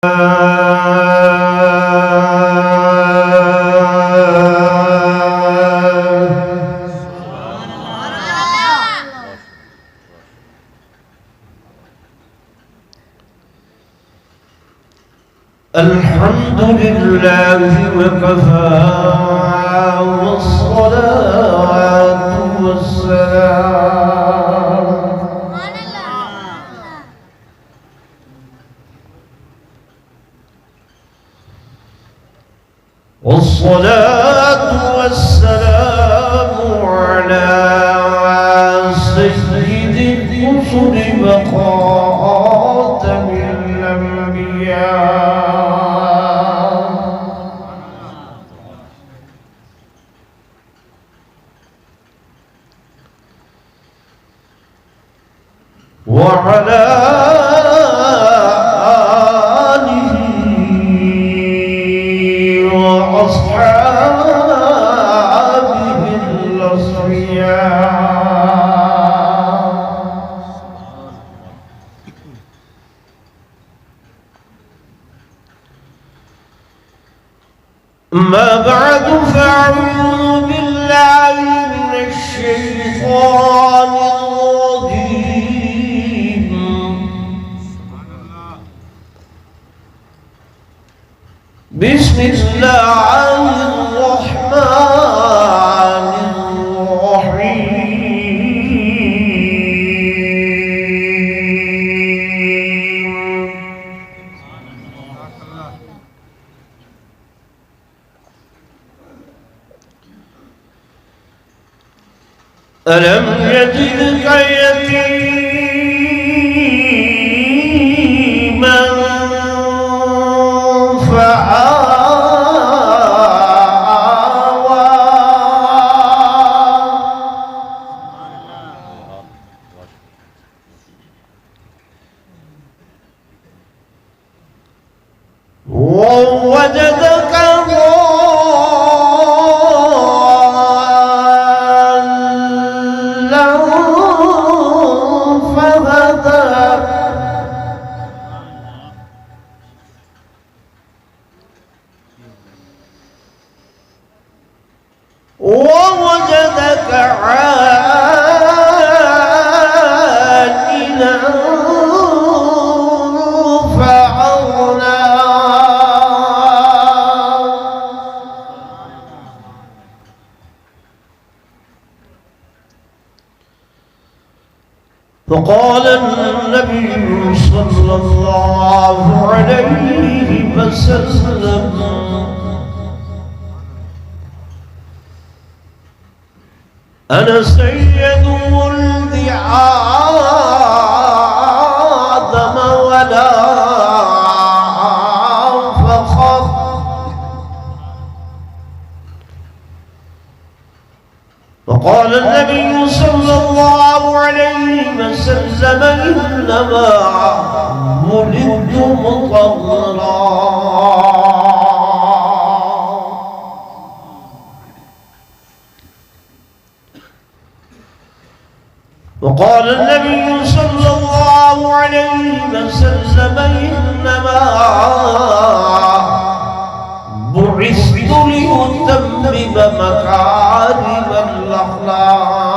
الحمد لله وكفى والصلاة والسلام على سيد الرسل وخاتم الأنبياء وعلى آله وأصحابه الأصفياء. أما بعد فأعوذ بالله من الشيطان الرجيم. بسم الله الرحمن الرحيم. ألم يجدك يتيما فآوى ووجدك ضالا فهدى ووجدك عائلا فأغنى فقال النبي صلى الله عليه وسلم أنا سيد ولد آدم ولا فخر. فقال النبي صلى الله عليه وسلم إنما ولدت مطهرا. وقال النبي صلى الله عليه وسلم إنما بعثت لأتمم مكارم الأخلاق.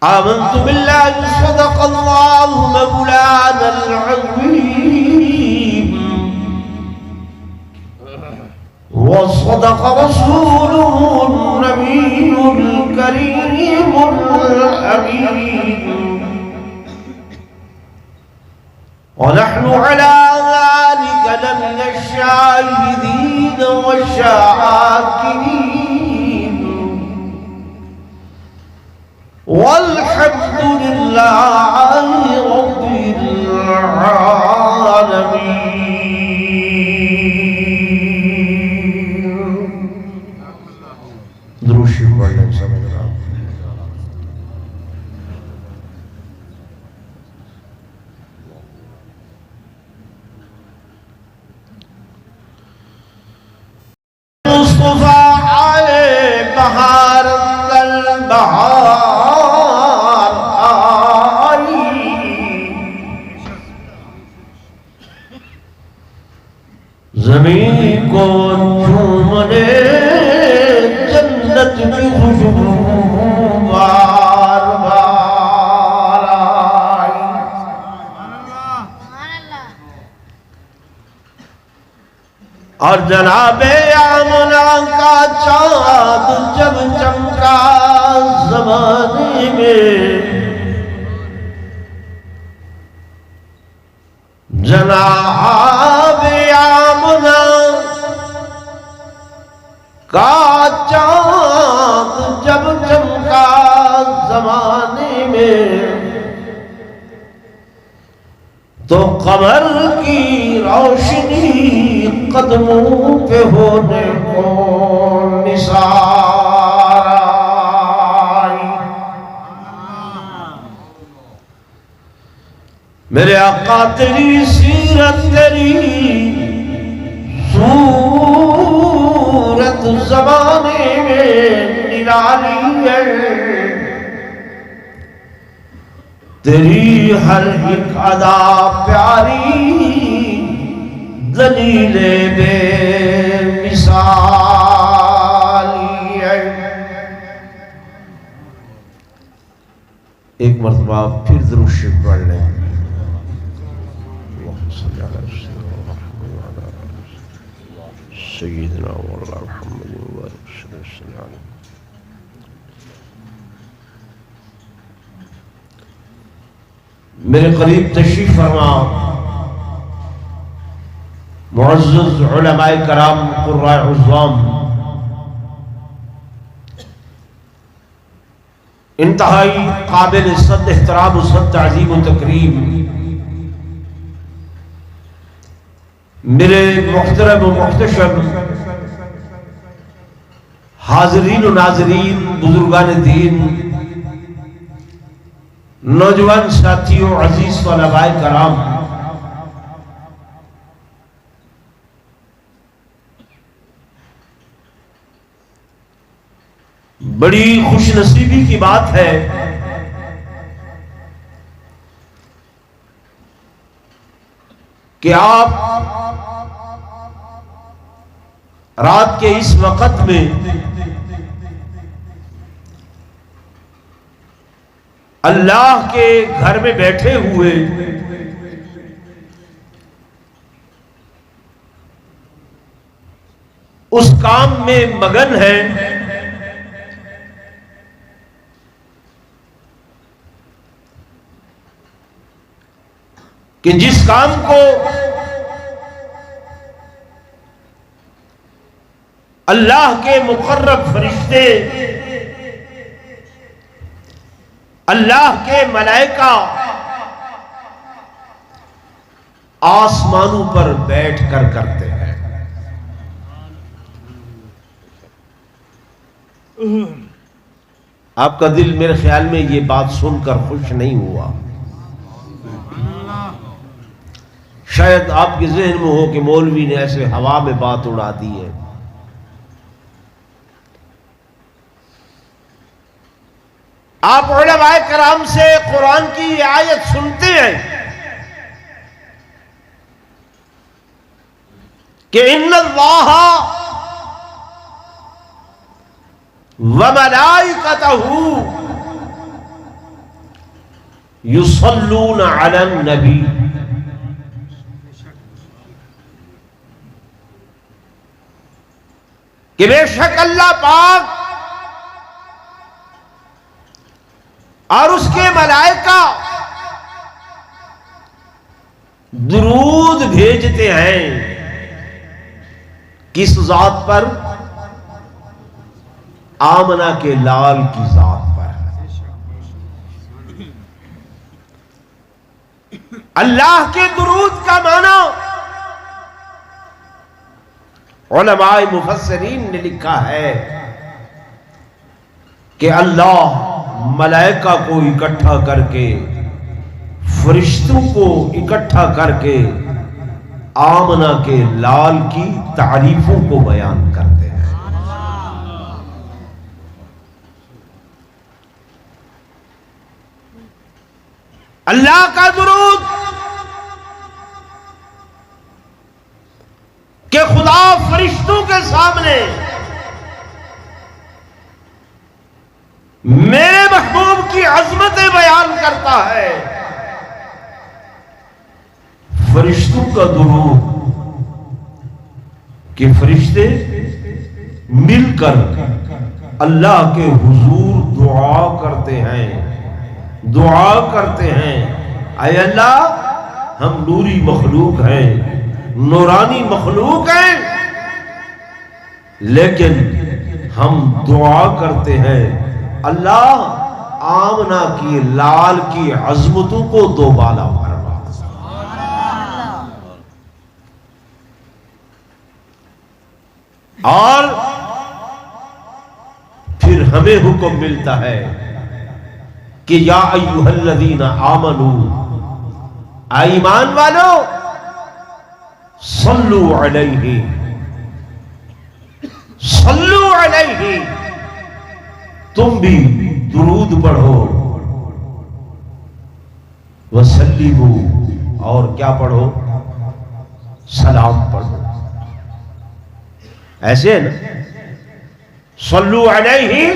آمنت بالله صدق الله مولانا العظيم وصدق رسوله النبي الكريم الأمين. ونحن على ذلك لمن الشاهدين والشاكرين والحمد لله رب العالمين. دروشي بڑھنے سمجھ رہا مصطفى عليه بهار البهار زمین کو چومنے جنت کی خوشبو بار بار آئی۔ اور جناب آمنہ کا چاند جب چمکا زمانے میں، جناب آمنہ کا چاند جب چمکا زمانے میں، تو قمر کی روشنی قدموں پہ ہونے کو نثار آئی۔ میرے آقا تیری سیرت تیری صورت زمانے میں نرالی ہے، تیری ہر ایک ادا پیاری دلیل بے مثالی ہے۔ ایک مرتبہ پھر درود شریف پڑھ لیں۔ سیدنا مولانا محمد مبارک صلی اللہ علیہ وسلم۔ میرے قریب تشریف فرما معزز علماء کرام قراء عظام، انتہائی قابل صد احترام و صد تعظیم و تکریم میرے محترم و محتشم حاضرین و ناظرین، بزرگان دین، نوجوان ساتھیوں، عزیز طلباء کرام، بڑی خوش نصیبی کی بات ہے کہ آپ رات کے اس وقت میں اللہ کے گھر میں بیٹھے ہوئے اس کام میں مگن ہیں کہ جس کام کو اللہ کے مقرب فرشتے، اللہ کے ملائکہ آسمانوں پر بیٹھ کر کرتے ہیں، آپ کا دل میرے خیال میں یہ بات سن کر خوش نہیں ہوا؟ شاید آپ کے ذہن میں ہو کہ مولوی نے ایسے ہوا میں بات اڑا دی ہے۔ آپ علماء کرام سے قرآن کی یہ آیت سنتے ہیں کہ ان اللہ وملائکتہ یصلون علی النبی، کہ بے شک اللہ پاک اور اس کے ملائکہ درود بھیجتے ہیں کس ذات پر؟ آمنہ کے لال کی ذات پر۔ اللہ کے درود کا معنی علماء مفسرین نے لکھا ہے کہ اللہ ملائکہ کو اکٹھا کر کے، فرشتوں کو اکٹھا کر کے آمنہ کے لال کی تعریفوں کو بیان کرتے ہیں۔ اللہ کا درود کہ فرشتوں کے سامنے میرے محبوب کی عظمتیں بیان کرتا ہے، فرشتوں کا درود کہ فرشتے مل کر اللہ کے حضور دعا کرتے ہیں، دعا کرتے ہیں، اے اللہ ہم نوری مخلوق ہیں، نورانی مخلوق ہیں، لیکن ہم دعا کرتے ہیں اللہ آمنہ کی لال کی عظمتوں کو دوبالا فرما۔ اور پھر ہمیں حکم ملتا ہے کہ یا ایھا الذین آمنوا، ایمان والو، صلو علیہ، صلو علیہ، تم بھی درود پڑھو، وسلموا، اور کیا پڑھو؟ سلام پڑھو۔ ایسے ہے نا، صلو علیہ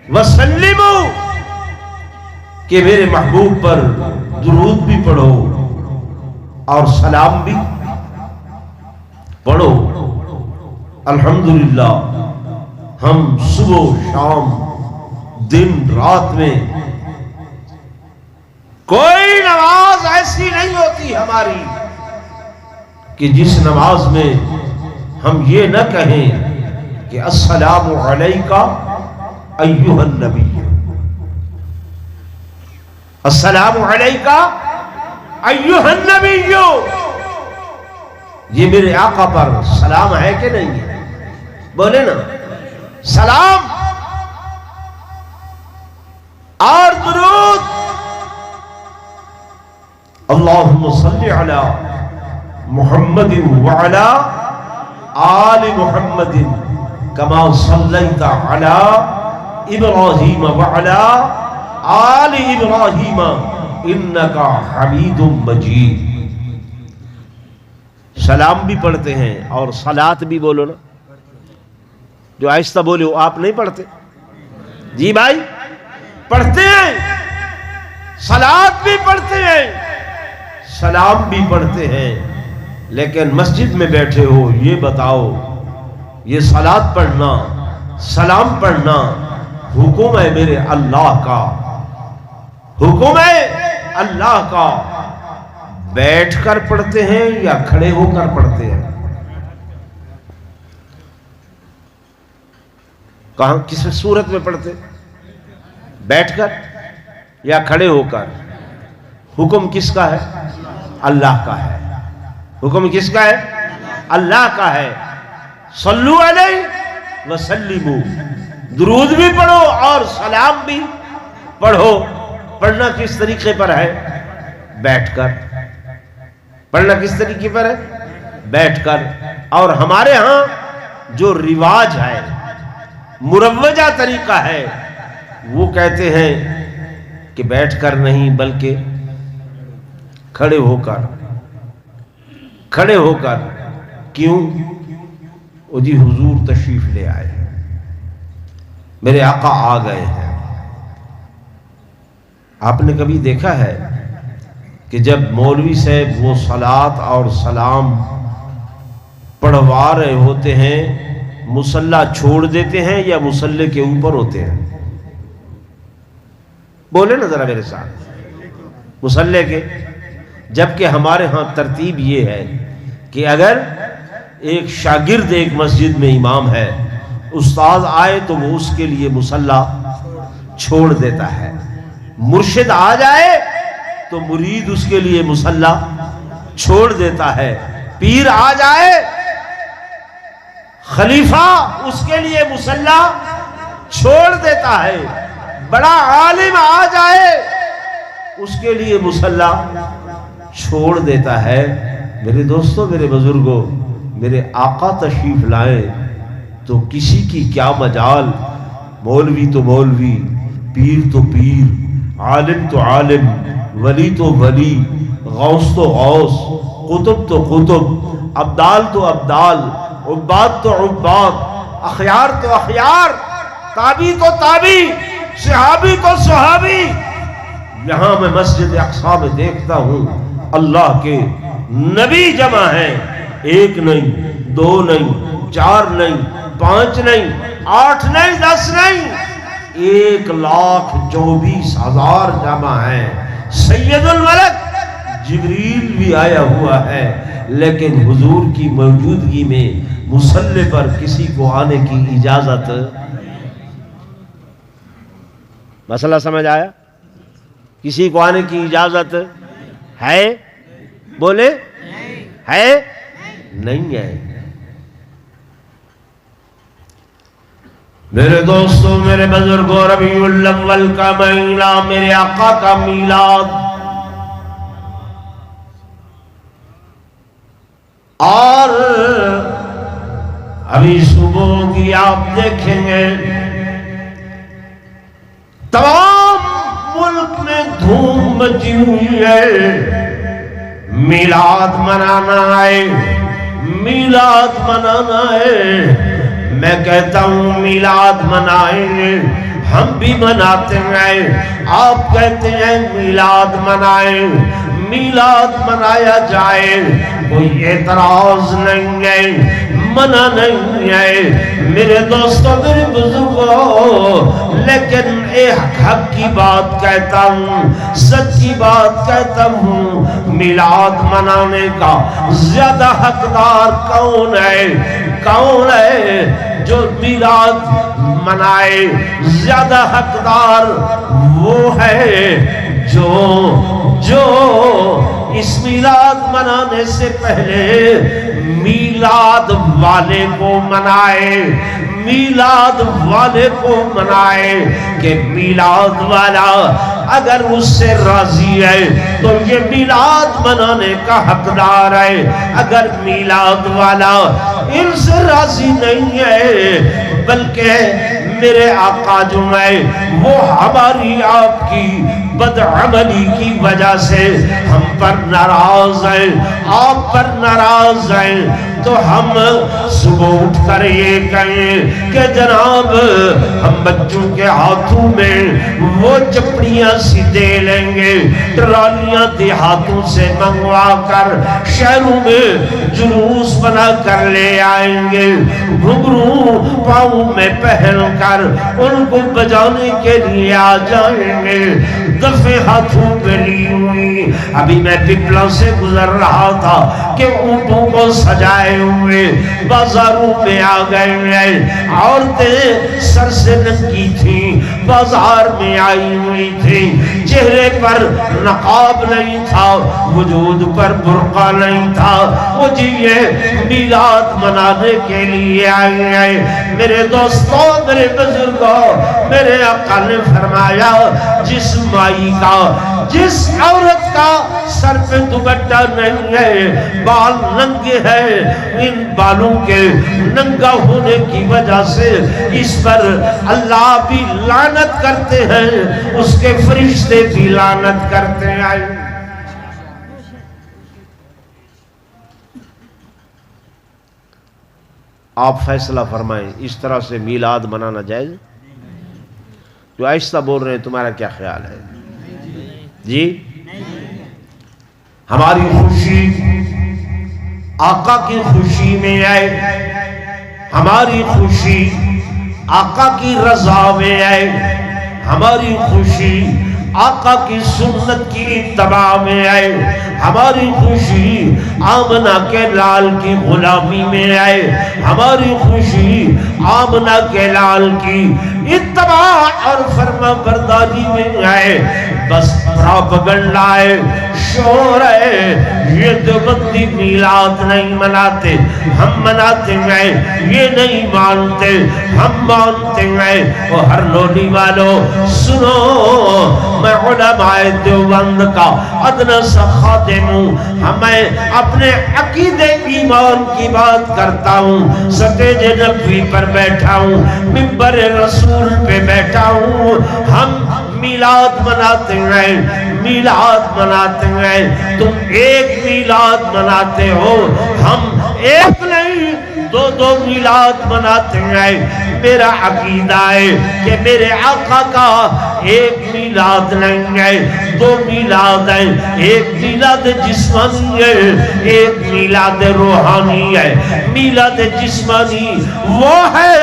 وسلموا، کہ میرے محبوب پر درود بھی پڑھو اور سلام بھی پڑھو۔ الحمدللہ ہم صبح و شام دن رات میں کوئی نماز ایسی نہیں ہوتی ہماری کہ جس نماز میں ہم یہ نہ کہیں کہ السلام علیکہ ایھا النبی، السلام علیکہ ایھا النبی، یہ میرے آقا پر سلام ہے کہ نہیں ہے؟ بولے نا سلام اور درود۔ اللہم صلی علی محمد وعلی آل محمد کما صلیت علی ابراہیم وعلی آل ابراہیم انکا حمید مجید۔ سلام بھی پڑھتے ہیں اور صلاۃ بھی، بولو نا، جو آہستہ بولے وہ آپ نہیں پڑھتے؟ جی بھائی پڑھتے ہیں، صلاۃ بھی پڑھتے ہیں، سلام بھی پڑھتے ہیں، لیکن مسجد میں بیٹھے ہو یہ بتاؤ یہ صلاۃ پڑھنا، سلام پڑھنا حکم ہے میرے اللہ کا، حکم ہے اللہ کا، بیٹھ کر پڑھتے ہیں یا کھڑے ہو کر پڑھتے ہیں؟ کہاں کس صورت میں پڑھتے؟ بیٹھ کر یا کھڑے ہو کر؟ حکم کس کا ہے؟ اللہ کا ہے۔ حکم کس کا ہے؟ اللہ کا ہے۔ صلو علیہ وسلموا، درود بھی پڑھو اور سلام بھی پڑھو۔ پڑھنا کس طریقے پر ہے؟ بیٹھ کر۔ پڑھنا کس طریقے پر ہے؟ بیٹھ کر۔ اور ہمارے ہاں جو رواج ہے، مروجہ طریقہ ہے، وہ کہتے ہیں کہ بیٹھ کر نہیں بلکہ کھڑے ہو کر، کھڑے ہو کر۔ کیوں؟ وہ جی حضور تشریف لے آئے ہیں، میرے آقا آ گئے ہیں۔ آپ نے کبھی دیکھا ہے کہ جب مولوی صاحب وہ صلاۃ اور سلام پڑھوا رہے ہوتے ہیں مصلی چھوڑ دیتے ہیں یا مصلی کے اوپر ہوتے ہیں؟ بولے نا ذرا میرے ساتھ، مصلی کے۔ جبکہ ہمارے ہاں ترتیب یہ ہے کہ اگر ایک شاگرد ایک مسجد میں امام ہے، استاد آئے تو وہ اس کے لیے مصلی چھوڑ دیتا ہے، مرشد آ جائے تو مرید اس کے لیے مصلی چھوڑ دیتا ہے، پیر آ جائے، خلیفہ اس کے لیے مصلی چھوڑ دیتا ہے، بڑا عالم آ جائے اس کے لیے مصلی چھوڑ دیتا ہے۔ میرے دوستو، میرے بزرگوں، میرے آقا تشریف لائیں تو کسی کی کیا مجال، مولوی تو مولوی، پیر تو پیر، عالم تو عالم، ولی تو ولی، غوث تو غوث، قطب تو قطب، ابدال تو ابدال، عباد تو عباد، اخیار تو اخیار، تابی تو تابی، صحابی تو صحابی. یہاں میں مسجد اقصی میں دیکھتا ہوں اللہ کے نبی جمع ہیں، ایک نہیں، دو نہیں، چار نہیں، پانچ نہیں، 8 نہیں، 10 نہیں، 1,24,000 جمع ہیں. سید الملک جبریل بھی آیا ہوا ہے، لیکن حضور کی موجودگی میں مصلی پر کسی کو آنے کی اجازت. مسئلہ سمجھ آیا؟ کسی کو آنے کی اجازت ہے؟ بولے ہے؟ نہیں ہے. میرے دوستوں، میرے بزرگوں، ربیع الاول کا مہینہ، میرے آقا کا میلاد، اور ابھی صبح کی آپ دیکھیں گے تمام ملک میں دھوم مچی ہوئی ہے. میلاد منانا ہے، میلاد منانا ہے. میں کہتا ہوں میلاد منائیں، ہم بھی مناتے ہیں. آپ کہتے ہیں میلاد منائیں، میلاد منایا جائے، کوئی اعتراض نہیں ہے، منع نہیں ہے. میرے دوستوں، میرے بزرگوں، لیکن ایک حق کی بات کہتا ہوں، سچ کی بات کہتا ہوں، میلاد منانے کا زیادہ حقدار کون ہے؟ کون ہے جو میلاد منائے؟ زیادہ حقدار وہ ہے جو اس میلاد منانے سے پہلے میلاد والے کو منائے، میلاد والے کو منائے. کہ میلاد والا اگر اس سے راضی ہے تو یہ میلاد منانے کا حقدار ہے. اگر میلاد والا ان سے راضی نہیں ہے، بلکہ میرے آقا جو ہے وہ ہماری آپ کی بدعملی کی وجہ سے ہم پر ناراض ہیں، آپ پر ناراض ہیں، تو ہم صبح اٹھ کر یہ کہیں کہ جناب ہم بچوں کے ہاتھوں میں وہ چپڑیاں سی دے لیں گے، ٹرالیاں دیہاتوں سے منگوا کر شہروں میں جلوس بنا کر لے آئیں گے، گھنگرو پاؤں میں پہن کر ان کو بجانے کے لیے آ جائیں گے، دفے ہاتھوں پہ لی ہوئی. ابھی میں پپلا سے گزر رہا تھا کہ اونٹوں کو سجائے ہوئے بازاروں میں آ گئے ہیں. عورتیں سر سے ننگی تھیں، بازار میں آئی ہوئی تھیں، چہرے پر نقاب نہیں تھا، وجود پر برقع نہیں تھا. وہ جی یہ میلاد منانے کے لیے آئے ہیں. میرے دوستوں، میرے بزرگوں، میرے آقا نے فرمایا جس مائی کا، جس عورت کا سر پہ دوپٹہ نہیں ہے، بال ننگے ہیں، ان بالوں کے ننگا ہونے کی وجہ سے اس پر اللہ بھی لعنت کرتے ہیں، اس کے فرشتے بھی لعنت کرتے ہیں. آپ فیصلہ فرمائیں، اس طرح سے میلاد منانا جائز؟ جو آہستہ بول رہے ہیں تمہارا کیا خیال ہے؟ جی، ہماری خوشی آقا کی خوشی میں ہے، ہماری خوشی آقا کی رضا میں ہے، ہماری خوشی آقا کی سنت کی اتباع میں ہے، ہماری خوشی آمنہ کے لال کی غلامی میں ہے، ہماری خوشی آمنہ کے لال کی اتباع اور فرما برداری میں ہے. بس پراپگنڈا ہے، شور ہے. یہ دیوبندی میلاد نہیں مناتے، ہم مناتے ہیں. یہ نہیں مانتے، ہم مانتے ہیں. وہ ہر لولی والوں سنو، میں علماء دیوبند کا ادنیٰ سا خادم ہوں. ہمیں اپنے عقیدے ایمان کی بات کرتا ہوں، سٹیج نبوی پر بیٹھا ہوں، منبر رسول پہ بیٹھا ہوں. ہم میلاد مناتے ہیں، میلاد مناتے ہیں. تم ایک میلاد مناتے ہو، ہم ایک نہیں دو دو میلاد مناتے ہیں۔ میرا عقیدہ ہے کہ میرے آقا کا ایک میلاد نہیں ہے، دو میلاد ہیں، ایک میلاد جسمانی ہے، ایک میلاد روحانی ہے۔ میلاد جسمانی وہ ہے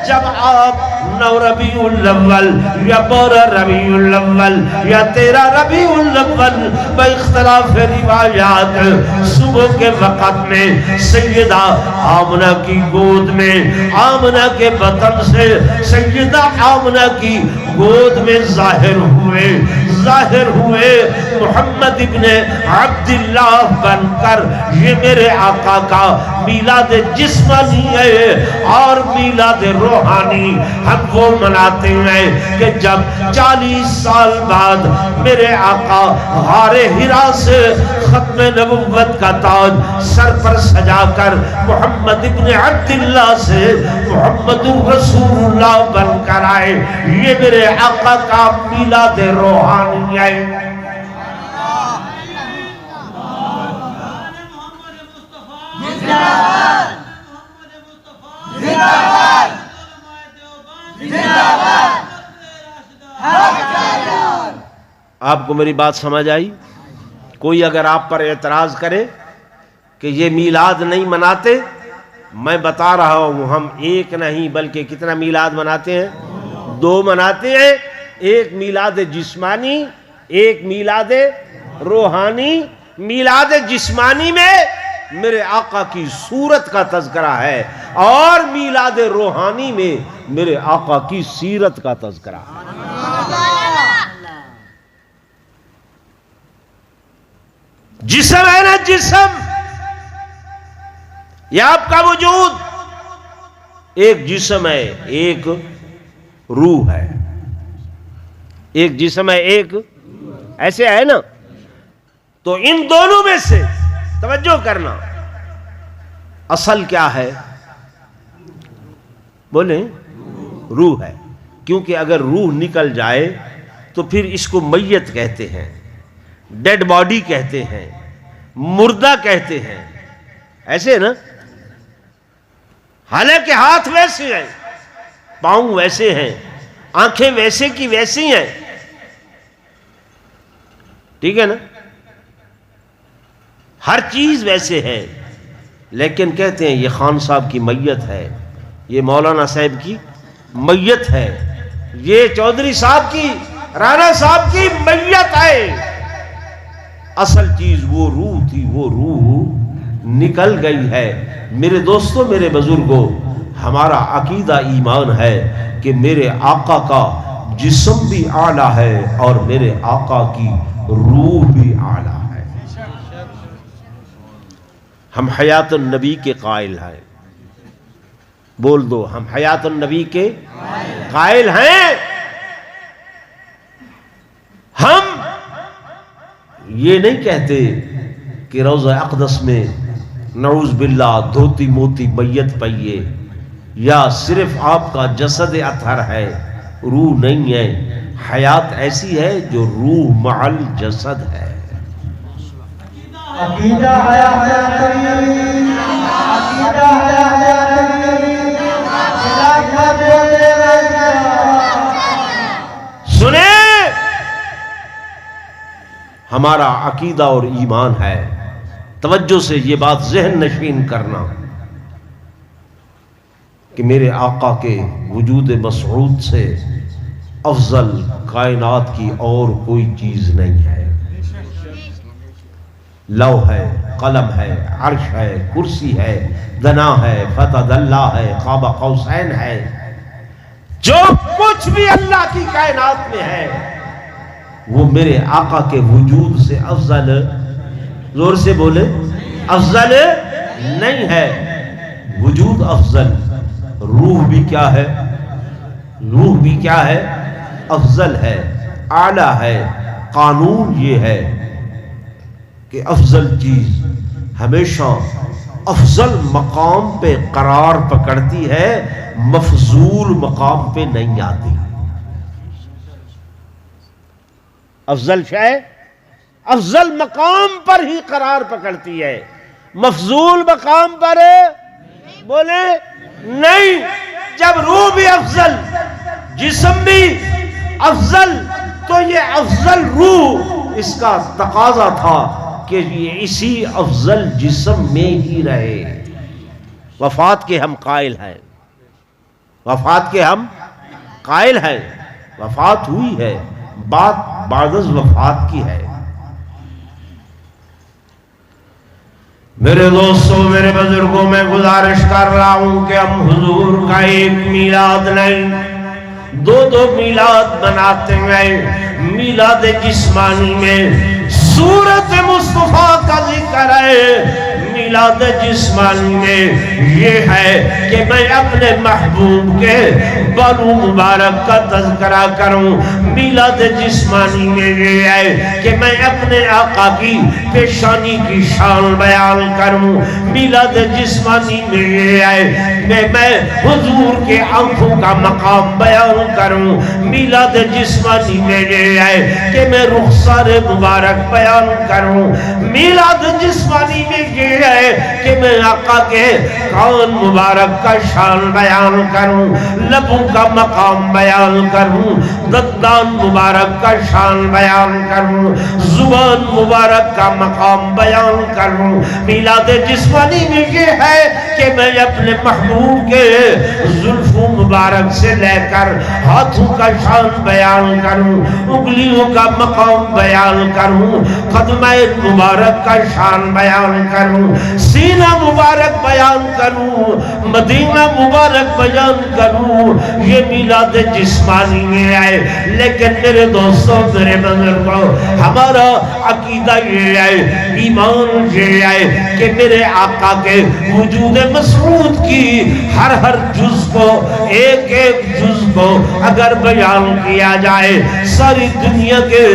جب آپ 9 ربیع الاول یا 12 ربیع الاول یا 13 ربیع الاول باختلاف روایات صبح کے وقت میں سیدہ آمنہ کی گود میں، آمنہ کے بطن سے سیدہ آمنہ کی گود میں ظاہر ہوئے محمد ابن عبداللہ بن کر۔ یہ میرے آقا کا میلاد جسمانی ہے۔ اور میلاد روحانی ہم وہ مناتے ہیں کہ جب 40 سال بعد میرے آقا غار حرا سے ختم نبوت کا تاج سر پر سجا کر محمد ابن عبداللہ سے محمد رسول اللہ بن کر آئے۔ یہ میرے آقا کا میلاد روحانی ہے۔ آپ کو میری بات سمجھ آئی؟ کوئی اگر آپ پر اعتراض کرے کہ یہ میلاد نہیں مناتے، میں بتا رہا ہوں ہم ایک نہیں بلکہ کتنا میلاد مناتے ہیں؟ 2 مناتے ہیں، ایک میلاد جسمانی، ایک میلاد روحانی۔ میلاد جسمانی میں میرے آقا کی صورت کا تذکرہ ہے، اور میلاد روحانی میں میرے آقا کی سیرت کا تذکرہ ہے۔ جسم ہے نا جسم، یہ آپ کا وجود ایک جسم ہے، ایک روح ہے۔ ایک جسم ہے، ایک ایسے ہے نا۔ تو ان دونوں میں سے توجہ کرنا، اصل کیا ہے؟ بولیں، روح ہے۔ کیونکہ اگر روح نکل جائے تو پھر اس کو میت کہتے ہیں، ڈیڈ باڈی کہتے ہیں، مردہ کہتے ہیں، ایسے نا۔ حالانکہ ہاتھ ویسے ہیں، پاؤں ویسے ہیں، آنکھیں ویسے کی ویسی ہیں، ٹھیک ہے نا، ہر چیز ویسے ہے، لیکن کہتے ہیں یہ خان صاحب کی میت ہے، یہ مولانا صاحب کی میت ہے، یہ چودھری صاحب کی، رانا صاحب کی میت ہے۔ اصل چیز وہ روح تھی، وہ روح نکل گئی ہے۔ میرے دوستوں، میرے بزرگوں، ہمارا عقیدہ ایمان ہے کہ میرے آقا کا جسم بھی اعلیٰ ہے اور میرے آقا کی روح بھی اعلیٰ ہے۔ ہم حیات النبی کے قائل ہیں، بول دو، ہم حیات النبی کے قائل ہیں۔ ہم یہ نہیں کہتے کہ روضہ اقدس میں نعوذ باللہ دھوتی موتی میت پئیے، یا صرف آپ کا جسد اطہر ہے، روح نہیں ہے۔ حیات ایسی ہے جو روح معل جسد ہے۔ عقیدہ سنیں، ہمارا عقیدہ اور ایمان ہے، توجہ سے یہ بات ذہن نشین کرنا کہ میرے آقا کے وجود مسعود سے افضل کائنات کی اور کوئی چیز نہیں ہے۔ لوح ہے، قلم ہے، عرش ہے، کرسی ہے، دنا ہے، فتح اللہ ہے، قاب قوسین ہے، جو کچھ بھی اللہ کی کائنات میں ہے وہ میرے آقا کے وجود سے افضل، زور سے بولے، افضل نہیں ہے۔ وجود افضل، روح بھی کیا ہے؟ روح بھی کیا ہے؟ افضل ہے، اعلیٰ ہے۔ قانون یہ ہے کہ افضل چیز ہمیشہ افضل مقام پہ قرار پکڑتی ہے، مفضول مقام پہ نہیں آتی۔ افضل شے افضل مقام پر ہی قرار پکڑتی ہے، مفضول مقام پر بولے نہیں، جب روح بھی افضل جسم بھی افضل تو یہ افضل روح اس کا تقاضا تھا کہ یہ اسی افضل جسم میں ہی رہے۔ وفات کے ہم قائل ہیں، وفات کے ہم قائل ہیں، وفات ہوئی ہے، بات بعد از وفات کی ہے۔ میرے دوستوں، میرے بزرگوں، میں گزارش کر رہا ہوں کہ ہم حضور کا ایک میلاد نہیں، دو میلاد مناتے ہیں۔ میلاد جسمانی میں صورت مصطفیٰ کا ذکر ہے، میلاد جسمانی میں یہ ہے کہ میں اپنے محبوب کے بارو مبارک کا تذکرہ کروں۔ میلاد جسمانی میں یہ ہے کہ میں اپنے آقا کی پیشانی کی شان بیان کروں۔ میلاد جسمانی میں یہ ہے کہ میں حضور کے آنکھوں کا مقام بیان کروں۔ میلاد جسمانی میں یہ ہے کہ میں رخسار مبارک بیان کروں۔ میلاد جسمانی میں یہ ہے کہ میں آقا کے کان مبارک کا شان بیان کروں، لبوں کا مقام بیان کروں، دندان مبارک کا شان بیان کروں، زبان مبارک کا مقام بیان کروں۔ میلاد جسمانی میں یہ ہے کہ میں اپنے محبوب کے زلفوں مبارک سے لے کر ہاتھوں کا شان بیان کروں، انگلیوں کا مقام بیان کروں، قدمین مبارک کا شان بیان کروں، سینہ مبارک بیان کروں، مدینہ مبارک بیان کروں۔ یہ میلاد جسمانی میں آئے، لیکن میرے دوستوں، میرے بزرگوں، ہمارا عقیدہ یہ ہے، ایمان یہ ہے کہ میرے آقا کے وجود مسعود کی ہر جز کو، ایک جز کو اگر بیان کیا جائے، ساری دنیا کے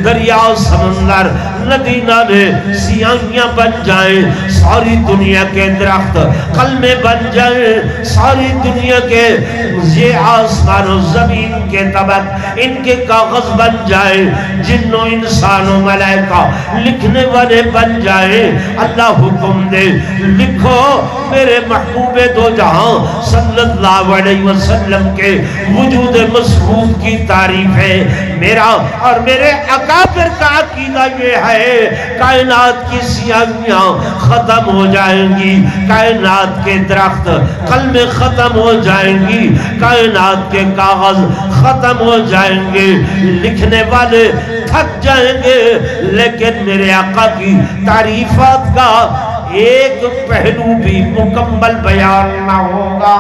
دریا سمندر ندی نالے سیاہیاں بن جائیں، ساری دنیا کے درخت قلمیں بن جائیں، ساری دنیا کے یہ آسمان و زمین کے طبق ان کے کاغذ بن جائیں، جن و انسان و ملائکہ لکھنے والے بن جائیں، اللہ حکم دے لکھو میرے محبوب دو جہاں صلی اللہ علیہ وسلم کے وجود مسعود کی تعریف ہے۔ میرا اور میرے اکابر کا عقیدہ یہ ہے، کائنات کی سیاہیاں ختم ہو جائیں گی، کائنات کے درخت قلمیں ختم ہو جائیں گی، کائنات کے کاغذ ختم ہو جائیں گے، لکھنے والے تھک جائیں گے، لیکن میرے آقا کی تعریفات کا ایک پہلو بھی مکمل بیان نہ ہوگا۔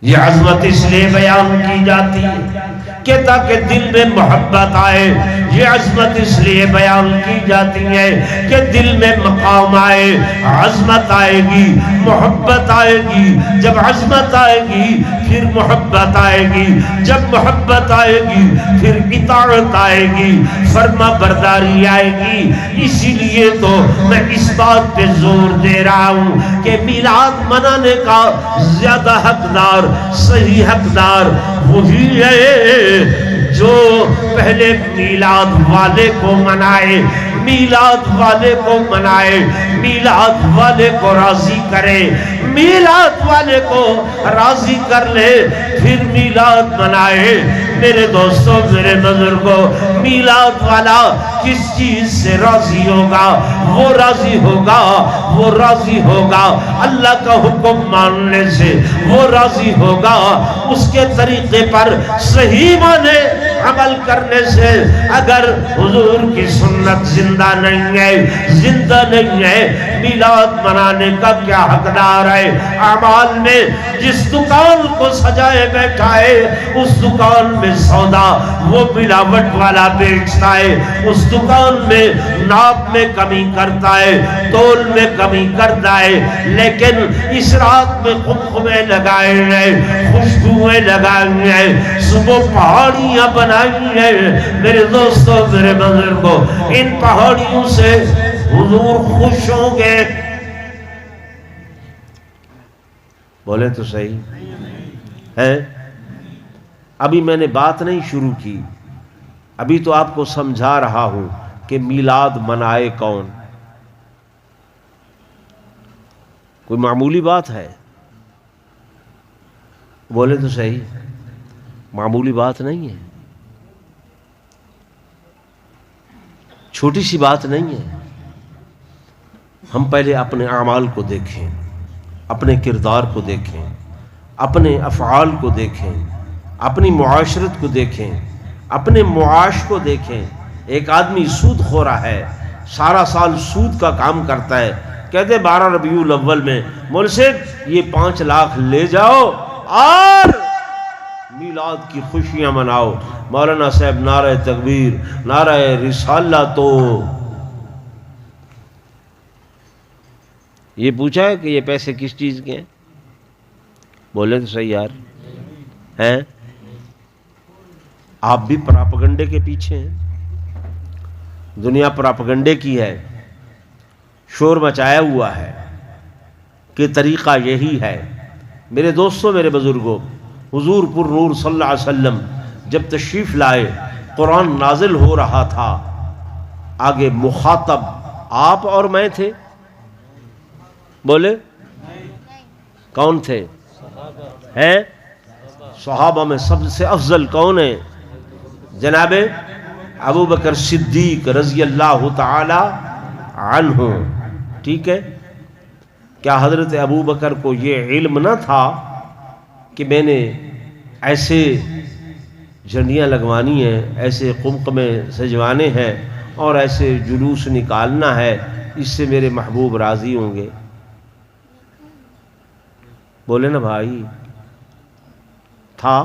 یہ عظمت اس لیے بیان کی جاتی ہے کہ تاکہ دل میں محبت آئے، یہ عظمت اس لیے بیان کی جاتی ہے کہ دل میں مقام آئے، عظمت آئے گی، محبت آئے گی، جب عظمت آئے گی پھر محبت آئے گی، جب محبت آئے گی پھر اطاعت آئے گی، فرما برداری آئے گی۔ اسی لیے تو میں اس بات پہ زور دے رہا ہوں کہ میلاد منانے کا زیادہ حقدار، صحیح حقدار وہی ہے جو پہلے میلاد والے کو منائے، میلاد والے کو منائے، میلاد والے کو راضی کرے، میلاد والے کو راضی کر لے پھر میلاد منائے۔ میرے دوستوں، میرے بزرگوں، میلاد والا کس چیز سے راضی ہوگا؟ وہ راضی ہوگا، وہ راضی ہوگا اللہ کا حکم ماننے سے، وہ راضی ہوگا اس کے طریقے پر صحیح معنی عمل کرنے سے۔ اگر حضور کی سنت زندہ نہیں ہے، زندہ نہیں ہے، میلاد منانے کا کیا حقدار ہے؟ اعمال میں جس دکان کو سجائے بیٹھا ہے، اس دکان میں سودا وہ ملاوٹ والا بیچتا ہے، اس دکان میں ناپ میں کمی کرتا ہے، تول میں کمی کرتا ہے، لیکن اس رات میں قمقمے لگائے ہیں، خوشبوئیں لگائی ہیں، صبح پہاڑیاں بنائی ہیں۔ میرے دوستوں، میرے بزرگوں، ان پہاڑیوں سے حضور خوش ہوں گے؟ بولے تو صحیح ہے۔ ابھی میں نے بات نہیں شروع کی، ابھی تو آپ کو سمجھا رہا ہوں کہ میلاد منائے کون؟ کوئی معمولی بات ہے؟ بولے تو صحیح، معمولی بات نہیں ہے، چھوٹی سی بات نہیں ہے۔ ہم پہلے اپنے اعمال کو دیکھیں، اپنے کردار کو دیکھیں، اپنے افعال کو دیکھیں، اپنی معاشرت کو دیکھیں، اپنے معاش کو دیکھیں۔ ایک آدمی سود خورا ہے، سارا سال سود کا کام کرتا ہے، کہتے 12 ربیع الاول میں مول صاحب یہ 5 لاکھ لے جاؤ اور میلاد کی خوشیاں مناؤ۔ مولانا صاحب نعرہ تکبیر، نعرہ رسالت۔ یہ پوچھا ہے کہ یہ پیسے کس چیز کے ہیں؟ بولے تو صحیح یار، ہیں؟ آپ بھی پراپگنڈے کے پیچھے ہیں، دنیا پراپگنڈے کی ہے، شور مچایا ہوا ہے کہ طریقہ یہی ہے۔ میرے دوستوں، میرے بزرگوں، حضور پر نور صلی اللہ علیہ وسلم جب تشریف لائے، قرآن نازل ہو رہا تھا، آگے مخاطب آپ اور میں تھے؟ بولے کون تھے؟ ہیں؟ صحابہ میں سب سے افضل کون ہے؟ جناب ابو بکر صدیق رضی اللہ تعالی عنہ، ٹھیک ہے؟ کیا حضرت ابو بکر کو یہ علم نہ تھا کہ میں نے ایسے جھنڈیاں لگوانی ہیں، ایسے قمقمے سجوانے ہیں اور ایسے جلوس نکالنا ہے، اس سے میرے محبوب راضی ہوں گے؟ بولے نا بھائی، تھا؟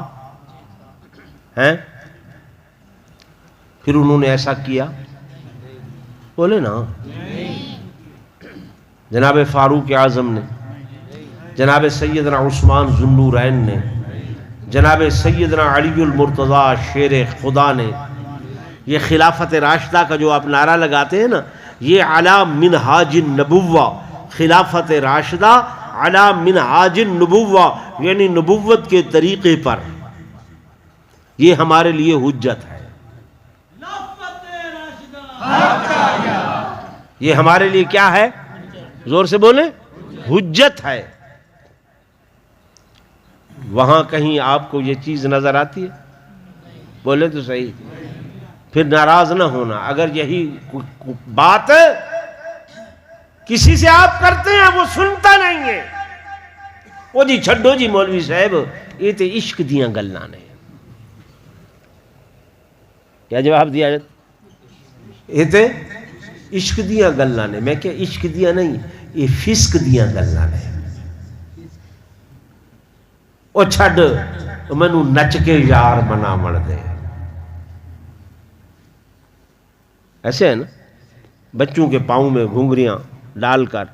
ہیں؟ پھر انہوں نے ایسا کیا؟ بولے نا۔ جناب فاروق اعظم نے، جناب سیدنا عثمان ذو النورین نے، جناب سیدنا علی المرتضیٰ شیر خدا نے، یہ خلافت راشدہ کا جو آپ نعرہ لگاتے ہیں نا، یہ علی منہاج النبوہ، خلافت راشدہ علی منہاج النبوہ، یعنی نبوت کے طریقے پر، یہ ہمارے لیے حجت ہے، یہ ہمارے لیے کیا ہے؟ زور سے بولیں، حجت ہے۔ وہاں کہیں آپ کو یہ چیز نظر آتی ہے؟ بولے تو صحیح، پھر ناراض نہ ہونا اگر یہی بات کسی سے آپ کرتے ہیں وہ سنتا نہیں ہے، وہ جی چھڈو جی مولوی صاحب یہ تے عشق دیاں گلاں نے۔ کیا جواب دیا جاتا؟ یہ تے عشق دیاں گلاں نے۔ میں کہ عشق دیاں نہیں، یہ فسق دیاں گلاں نے۔ او چھڈ مینوں نچ کے یار بنا مڑ دے، ایسے ہے نا؟ بچوں کے پاؤں میں گھنگریاں ڈال کر،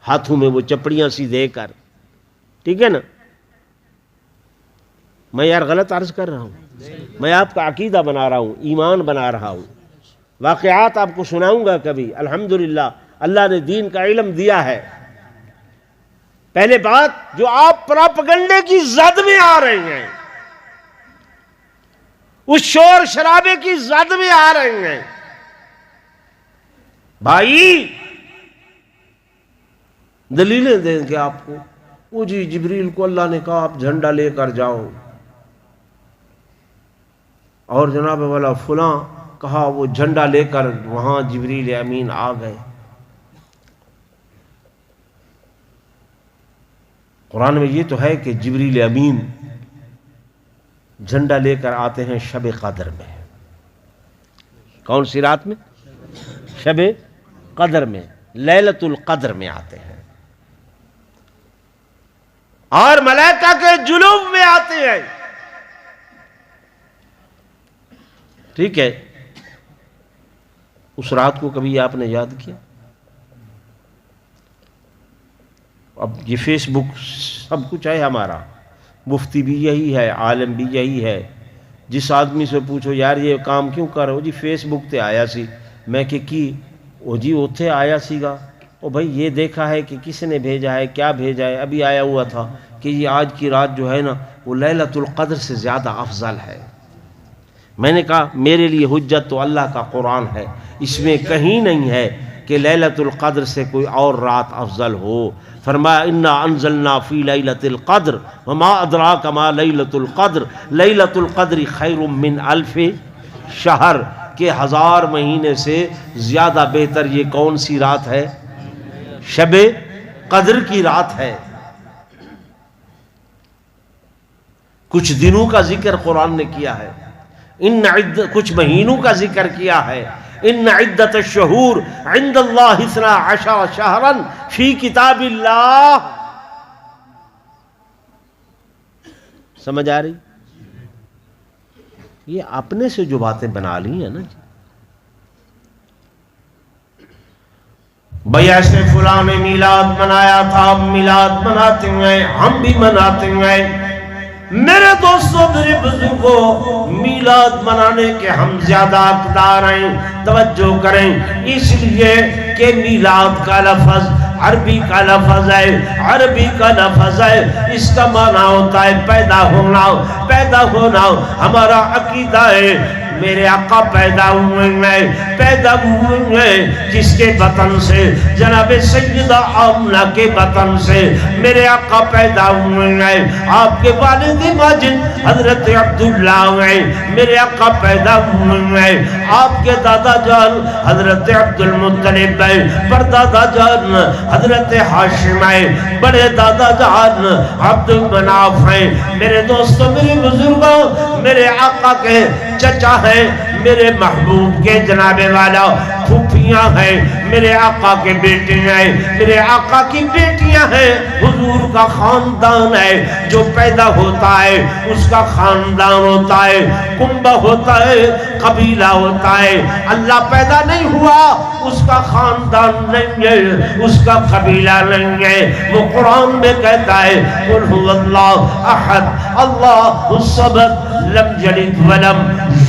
ہاتھوں میں وہ چپڑیاں سی دے کر، ٹھیک ہے نا؟ میں یار غلط عرض کر رہا ہوں، میں آپ کا عقیدہ بنا رہا ہوں، ایمان بنا رہا ہوں، واقعات آپ کو سناؤں گا کبھی۔ الحمدللہ اللہ نے دین کا علم دیا ہے۔ پہلے بات، جو آپ پراپگنڈے کی زد میں آ رہے ہیں، اس شور شرابے کی زد میں آ رہے ہیں، بھائی دلیلیں دیں گے آپ کو، وہ جی جبریل کو اللہ نے کہا آپ جھنڈا لے کر جاؤ، اور جناب والا فلاں کہا وہ جھنڈا لے کر وہاں جبریل امین آ گئے۔ قرآن میں یہ تو ہے کہ جبریل امین جھنڈا لے کر آتے ہیں شب قدر میں۔ کون سی رات میں؟ شب قدر میں، لیلۃ القدر میں آتے ہیں، اور ملائکہ کے جلوم میں آتے ہیں، ٹھیک ہے؟ اس رات کو کبھی آپ نے یاد کیا؟ اب یہ فیس بک سب کچھ ہے ہمارا، مفتی بھی یہی ہے، عالم بھی یہی ہے۔ جس آدمی سے پوچھو یار یہ کام کیوں کر رہے ہو؟ جی فیس بک تے آیا سی، میں کہ کی وہ جی اوتھے آیا سی گا، او بھائی یہ دیکھا ہے کہ کس نے بھیجا ہے، کیا بھیجا ہے، ابھی آیا ہوا تھا کہ یہ آج کی رات جو ہے نا وہ لیلۃ القدر سے زیادہ افضل ہے۔ میں نے کہا میرے لیے حجت تو اللہ کا قرآن ہے، اس میں کہیں نہیں ہے کہ لیلۃ القدر سے کوئی اور رات افضل ہو. فرمایا انا انزلنا فی لیلۃ القدر وما ادراک ما لیلۃ القدر لیلۃ القدر خیر من الف شہر، کہ 1000 مہینے سے زیادہ بہتر یہ کون سی رات ہے؟ شب قدر کی رات ہے. کچھ دنوں کا ذکر قرآن نے کیا ہے، کچھ مہینوں کا ذکر کیا ہے. ان عدت الشہور عند اللہ 12 شہرا فی کتاب اللہ. سمجھ آ رہی؟ یہ اپنے سے جو باتیں بنا لی ہیں نا جی، بھئی ایسے فلاں نے میلاد منایا تھا، میلاد مناتے ہیں، ہم بھی مناتے ہیں. میرے دوستوں، میرے بزرگوں، میلاد منانے کے ہم زیادہ حقدار ہیں. توجہ کریں، اس لیے کہ میلاد کا لفظ عربی کا لفظ ہے، عربی کا لفظ ہے، اس کا معنی ہوتا ہے پیدا ہونا. پیدا ہونا ہمارا عقیدہ ہے. میرے آقا پیدا ہوئے ہیں، پیدا ہوئے ہیں جس کے بطن سے؟ جناب سیدہ آمنہ کے بطن سے میرے آقا پیدا ہوئے ہیں. آپ کے والد ماجد حضرت عبداللہ ہیں، میرے آقا پیدا ہوئے ہیں. آپ کے دادا جان حضرت عبد المطلب ہیں، پر دادا جان حضرت ہاشم ہیں، بڑے دادا جان عبد المناف ہیں. میرے دوستوں، میرے بزرگوں، میرے آقا کے چچا ہیں، میرے محبوب کے جناب والا پھوپھیاں ہیں، میرے آقا کے بیٹے ہیں، میرے آقا کی بیٹیاں ہیں. حضور کا خاندان ہے، جو پیدا ہوتا ہے اس کا خاندان ہوتا ہے، کنبہ ہوتا ہے، قبیلہ ہوتا ہے. اللہ پیدا نہیں ہوا، اس کا خاندان نہیں ہے، اس کا قبیلہ نہیں ہے. وہ قرآن میں کہتا ہے قل هو اللہ احد اللہ الصمد لم یلد ولم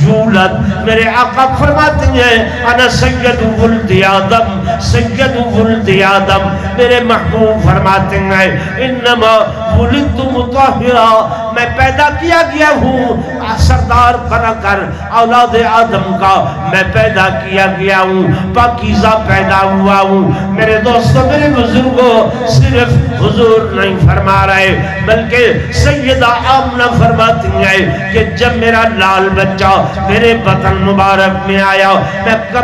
یولد. میرے آقا فرماتے ہیں انا سید ولد آدم، سید ولد آدم. میرے محبوب فرماتے ہیں انما ولدت مطہرا، میں پیدا کیا گیا ہوں سردار بنا کر، اولاد آدم کا میں پیدا کیا گیا ہوں، پاکیزہ پیدا ہوا ہوں. میرے دوستوں، میرے بزرگوں، صرف حضور نہیں فرما رہے بلکہ سیدہ آمنہ فرماتی ہیں کہ جب میرا لال بچہ میرے بطن مبارک میں آیا،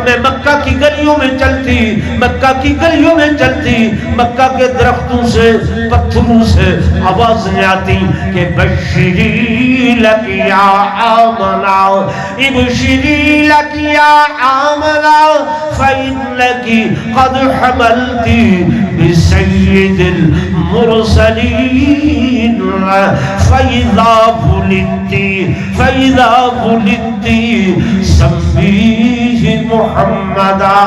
میں مکہ کی گلیوں میں چلتی، مکہ کی گلیوں میں چلتی، مکہ کے درختوں سے پتھروں سے آوازیں آتی کہ بشری لک یا آمنہ، ابشری لک یا آمنہ فإنکی قد حملتی بسید المرسلین فإذا ولدتی سمیہ محمدا.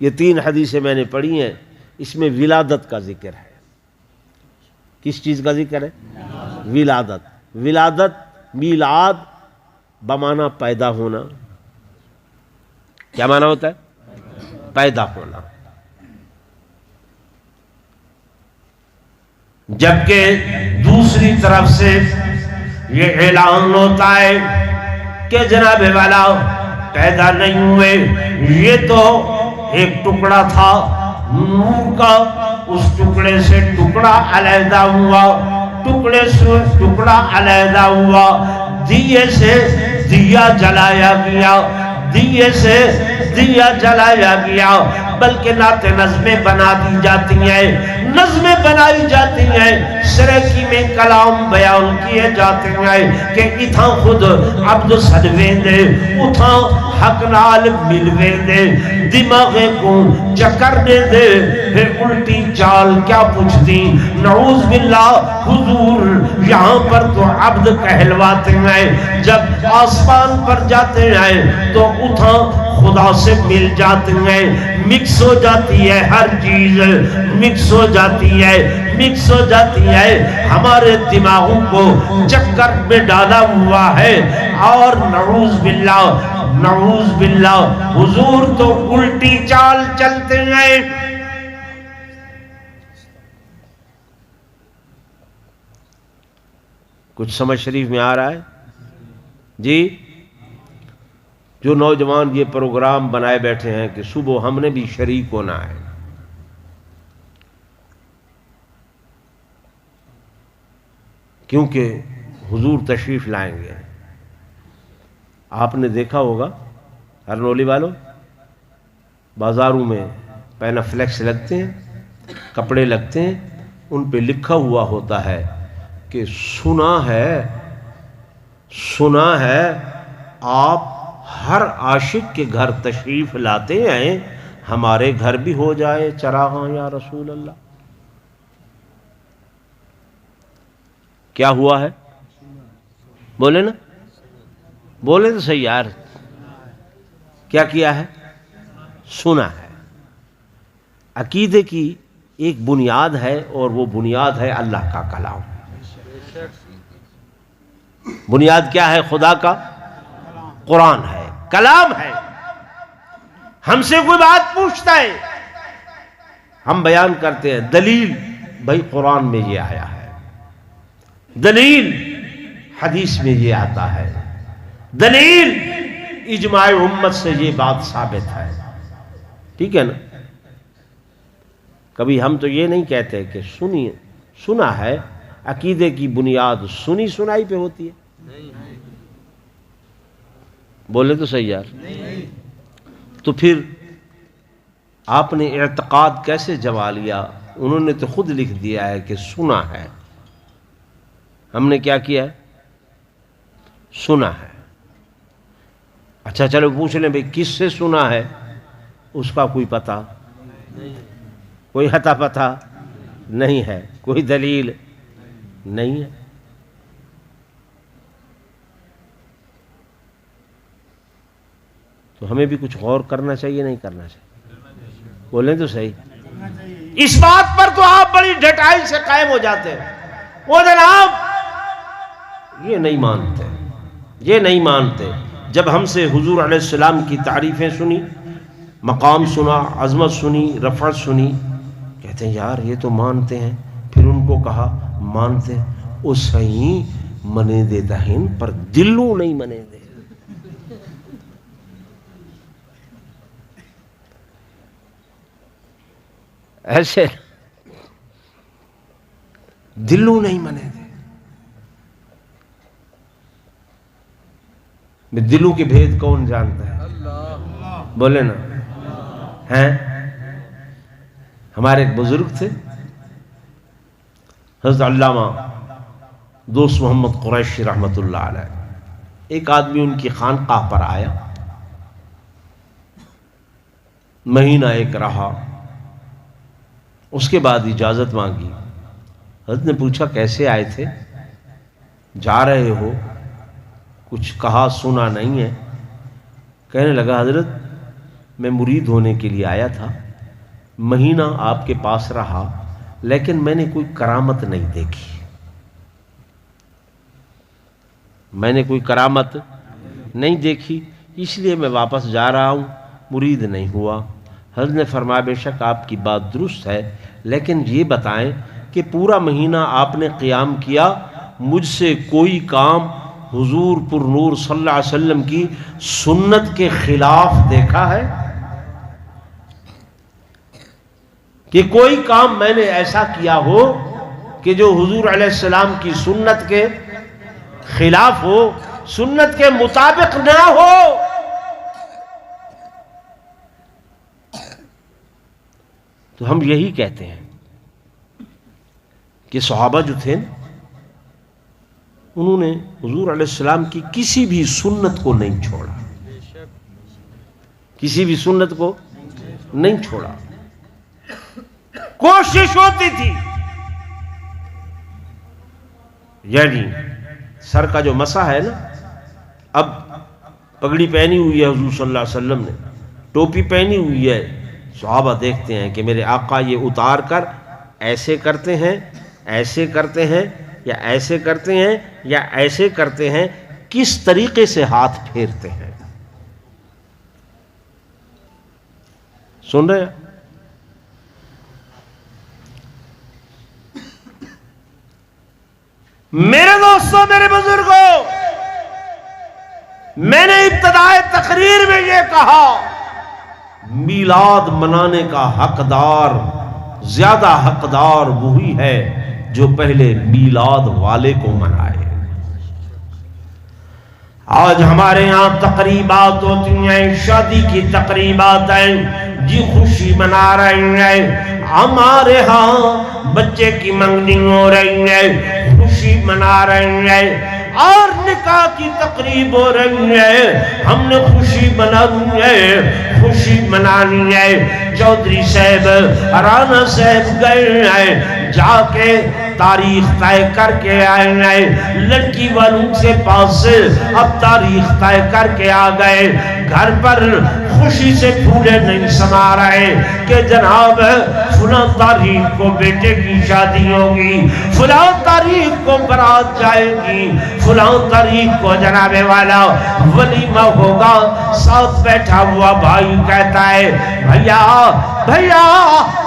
یہ 3 حدیثیں میں نے پڑھی ہیں، اس میں ولادت کا ذکر ہے. کس چیز کا ذکر ہے؟ ولادت. ولادت، میلاد بمعنی پیدا ہونا. کیا معنی ہوتا ہے؟ پیدا ہونا. جبکہ دوسری طرف سے یہ اعلان ہوتا ہے کہ جناب والا پیدا نہیں ہوئے، یہ تو ایک ٹکڑا تھا نور کا، اس ٹکڑے سے ٹکڑا علیحدہ ہوا، ٹکڑے سے ٹکڑا علیحدہ ہوا، دیے سے دیا جلایا گیا، دیے سے دیا جلایا گیا. بلکہ نعت نظمیں بنا دی جاتی ہیں، نظمیں بنائی جاتی ہیں، سرکی میں کلام بیان کیے جاتے ہیں کہ اتھاں خود عبد صدویں دے، اتھاں حق نال ملویں دے، دماغے کو چکر دے دے، پھر الٹی چال کیا پوچھ دی. نعوذ باللہ، حضور یہاں پر تو عبد کہلواتے ہیں، جب آسمان پر جاتے ہیں تو اتھاں خدا سے مل جاتے ہیں. مکس ہو جاتی ہے ہر چیز، مکس ہو جاتی ہے، مکس ہو جاتی ہے. ہمارے دماغوں کو چکر میں ڈالا ہوا ہے. اور نعوذ باللہ، نعوذ باللہ، حضور تو الٹی چال چلتے ہیں. کچھ سمجھ شریف میں آ رہا ہے جی؟ جو نوجوان یہ پروگرام بنائے بیٹھے ہیں کہ صبح ہم نے بھی شریک ہونا ہے، کیونکہ حضور تشریف لائیں گے۔ آپ نے دیکھا ہوگا ہرنولی والوں، بازاروں میں پینا فلیکس لگتے ہیں، کپڑے لگتے ہیں، ان پہ لکھا ہوا ہوتا ہے کہ سنا ہے آپ ہر عاشق کے گھر تشریف لاتے ہیں، ہمارے گھر بھی ہو جائے چراغاں یا رسول اللہ۔ کیا ہوا ہے؟ بولے نا، بولے تو صحیح یار، کیا کیا ہے؟ سنا ہے۔ عقیدے کی ایک بنیاد ہے، اور وہ بنیاد ہے اللہ کا کلام۔ بنیاد کیا ہے؟ خدا کا قرآن ہے، کلام ہے۔ ہم سے کوئی بات پوچھتا ہے، ہم بیان کرتے ہیں دلیل، بھائی قرآن میں یہ آیا ہے، دلیل حدیث میں یہ آتا ہے، دلیل اجماع امت سے یہ بات ثابت ہے، ٹھیک ہے نا؟ کبھی ہم تو یہ نہیں کہتے کہ سنا ہے۔ عقیدے کی بنیاد سنی سنائی پہ ہوتی ہے، بولے تو صحیح یار۔ تو پھر آپ نے اعتقاد کیسے جما لیا؟ انہوں نے تو خود لکھ دیا ہے کہ سنا ہے، ہم نے کیا کیا ہے؟ سنا ہے۔ اچھا چلو پوچھ لیں بھئی کس سے سنا ہے؟ اس کا کوئی پتہ، کوئی حتا پتہ نہیں ہے، کوئی دلیل نہیں ہے۔ تو ہمیں بھی کچھ غور کرنا چاہیے، نہیں کرنا چاہیے؟ بولیں تو صحیح۔ اس بات پر تو آپ بڑی ڈٹائی سے قائم ہو جاتے ہیں، وہ جناب یہ نہیں مانتے، یہ نہیں مانتے۔ جب ہم سے حضور علیہ السلام کی تعریفیں سنی، مقام سنا، عظمت سنی، رفعت سنی، کہتے ہیں یار یہ تو مانتے ہیں۔ پھر ان کو کہا مانتے او صحیح منے دے دہن، پر دلوں نہیں منے دے۔ ایسے دلوں نہیں منے دے۔ دلوں کے بھید کون جانتا ہے؟ بولے نا، ہیں؟ ہمارے ایک بزرگ تھے حضرت علامہ دوست محمد قریشی رحمت اللہ علیہ۔ ایک آدمی ان کی خانقاہ پر آیا، مہینہ ایک رہا، اس کے بعد اجازت مانگی۔ حضرت نے پوچھا کیسے آئے تھے؟ جا رہے ہو؟ کچھ کہا سنا نہیں ہے؟ کہنے لگا حضرت میں مرید ہونے کے لیے آیا تھا، مہینہ آپ کے پاس رہا، لیکن میں نے کوئی کرامت نہیں دیکھی، میں نے کوئی کرامت نہیں دیکھی، اس لیے میں واپس جا رہا ہوں، مرید نہیں ہوا۔ حضرت نے فرمایا بے شک آپ کی بات درست ہے، لیکن یہ بتائیں کہ پورا مہینہ آپ نے قیام کیا، مجھ سے کوئی کام حضور پر نور صلی اللہ علیہ وسلم کی سنت کے خلاف دیکھا ہے؟ کہ کوئی کام میں نے ایسا کیا ہو کہ جو حضور علیہ السلام کی سنت کے خلاف ہو، سنت کے مطابق نہ ہو؟ تو ہم یہی کہتے ہیں کہ صحابہ جو تھے انہوں نے حضور علیہ السلام کی کسی بھی سنت کو نہیں چھوڑا، کسی بھی سنت کو نہیں چھوڑا۔ کوشش ہوتی تھی، یعنی سر کا جو مسح ہے نا، اب پگڑی پہنی ہوئی ہے حضور صلی اللہ علیہ وسلم نے، ٹوپی پہنی ہوئی ہے، صحابہ دیکھتے ہیں کہ میرے آقا یہ اتار کر ایسے کرتے ہیں، ایسے کرتے ہیں، یا ایسے کرتے ہیں، یا ایسے کرتے ہیں، کس طریقے سے ہاتھ پھیرتے ہیں۔ سن رہے ہیں؟ میرے دوستوں، میرے بزرگوں، میں نے ابتدائے تقریر میں یہ کہا، میلاد منانے کا حقدار، زیادہ حقدار وہی ہے جو پہلے میلاد والے کو منائے۔ آج ہمارے ہاں تقریبات ہوتی ہیں، شادی کی تقریبات ہیں، جی خوشی منا رہے ہیں۔ ہمارے ہاں بچے کی منگنی ہو رہی ہے، خوشی منا رہے ہیں، اور نکاح کی تقریب ہو رہی ہے، ہم نے خوشی منانی ہے، خوشی منانی ہے۔ چودھری صاحب، رانا صاحب گئے ہیں، جا کے تاریخ طے کر کے آئے ہیں، لڑکی والوں سے پاس اب تاریخ طے کر کے آ گئے۔ گھر پر خوشی سے پھولے نہیں سما رہے کہ جناب فلاں تاریخ کو بیٹے کی شادی ہوگی، فلاں تاریخ کو برات جائے گی، فلاں تاریخ کو جناب والا ولیمہ ہوگا۔ ساتھ بیٹھا ہوا بھائی کہتا ہے، بھیا بھیا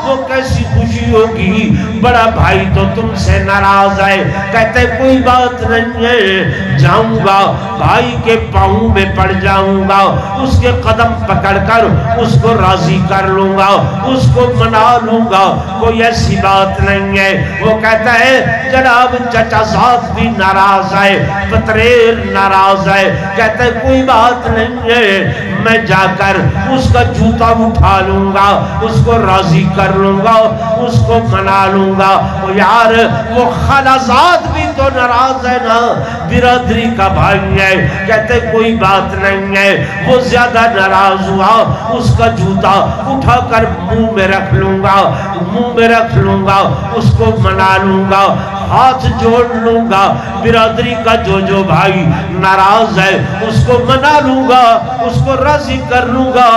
وہ کیسی خوشی ہوگی، بڑا بھائی تو تم سے ناراض ہے۔ کہتے کوئی بات نہیں ہے، جاؤں گا بھائی کے پاؤں میں پڑ جاؤں گا، اس کے قدم پکڑ کر اس کو راضی کر لوں گا، اس کو منا لوں گا، کوئی ایسی بات نہیں ہے۔ وہ کہتا ہے جناب چچا زاد بھی ناراض ہے، پتریر ناراض ہے۔ کہتا ہے کوئی بات نہیں ہے، میں جا کر اس کا جوتا اٹھا لوں گا، اس کو راضی کر لوں گا، اس کو منا لوں گا۔ وہ یار وہ خالازاد بھی تو ناراض ہے نا، برادری کا بھائی ہے۔ کہتے کوئی بات نہیں ہے، وہ زیادہ ناراض ہوا، اس کا جوتا اٹھا کر منہ میں رکھ لوں گا، منہ میں رکھ لوں گا، اس کو منا لوں گا، ہاتھ جوڑ لوں گا، برادری کا جو بھائی ناراض ہے اس کو منا لوں گا، اس کو راضی کر لوں گا۔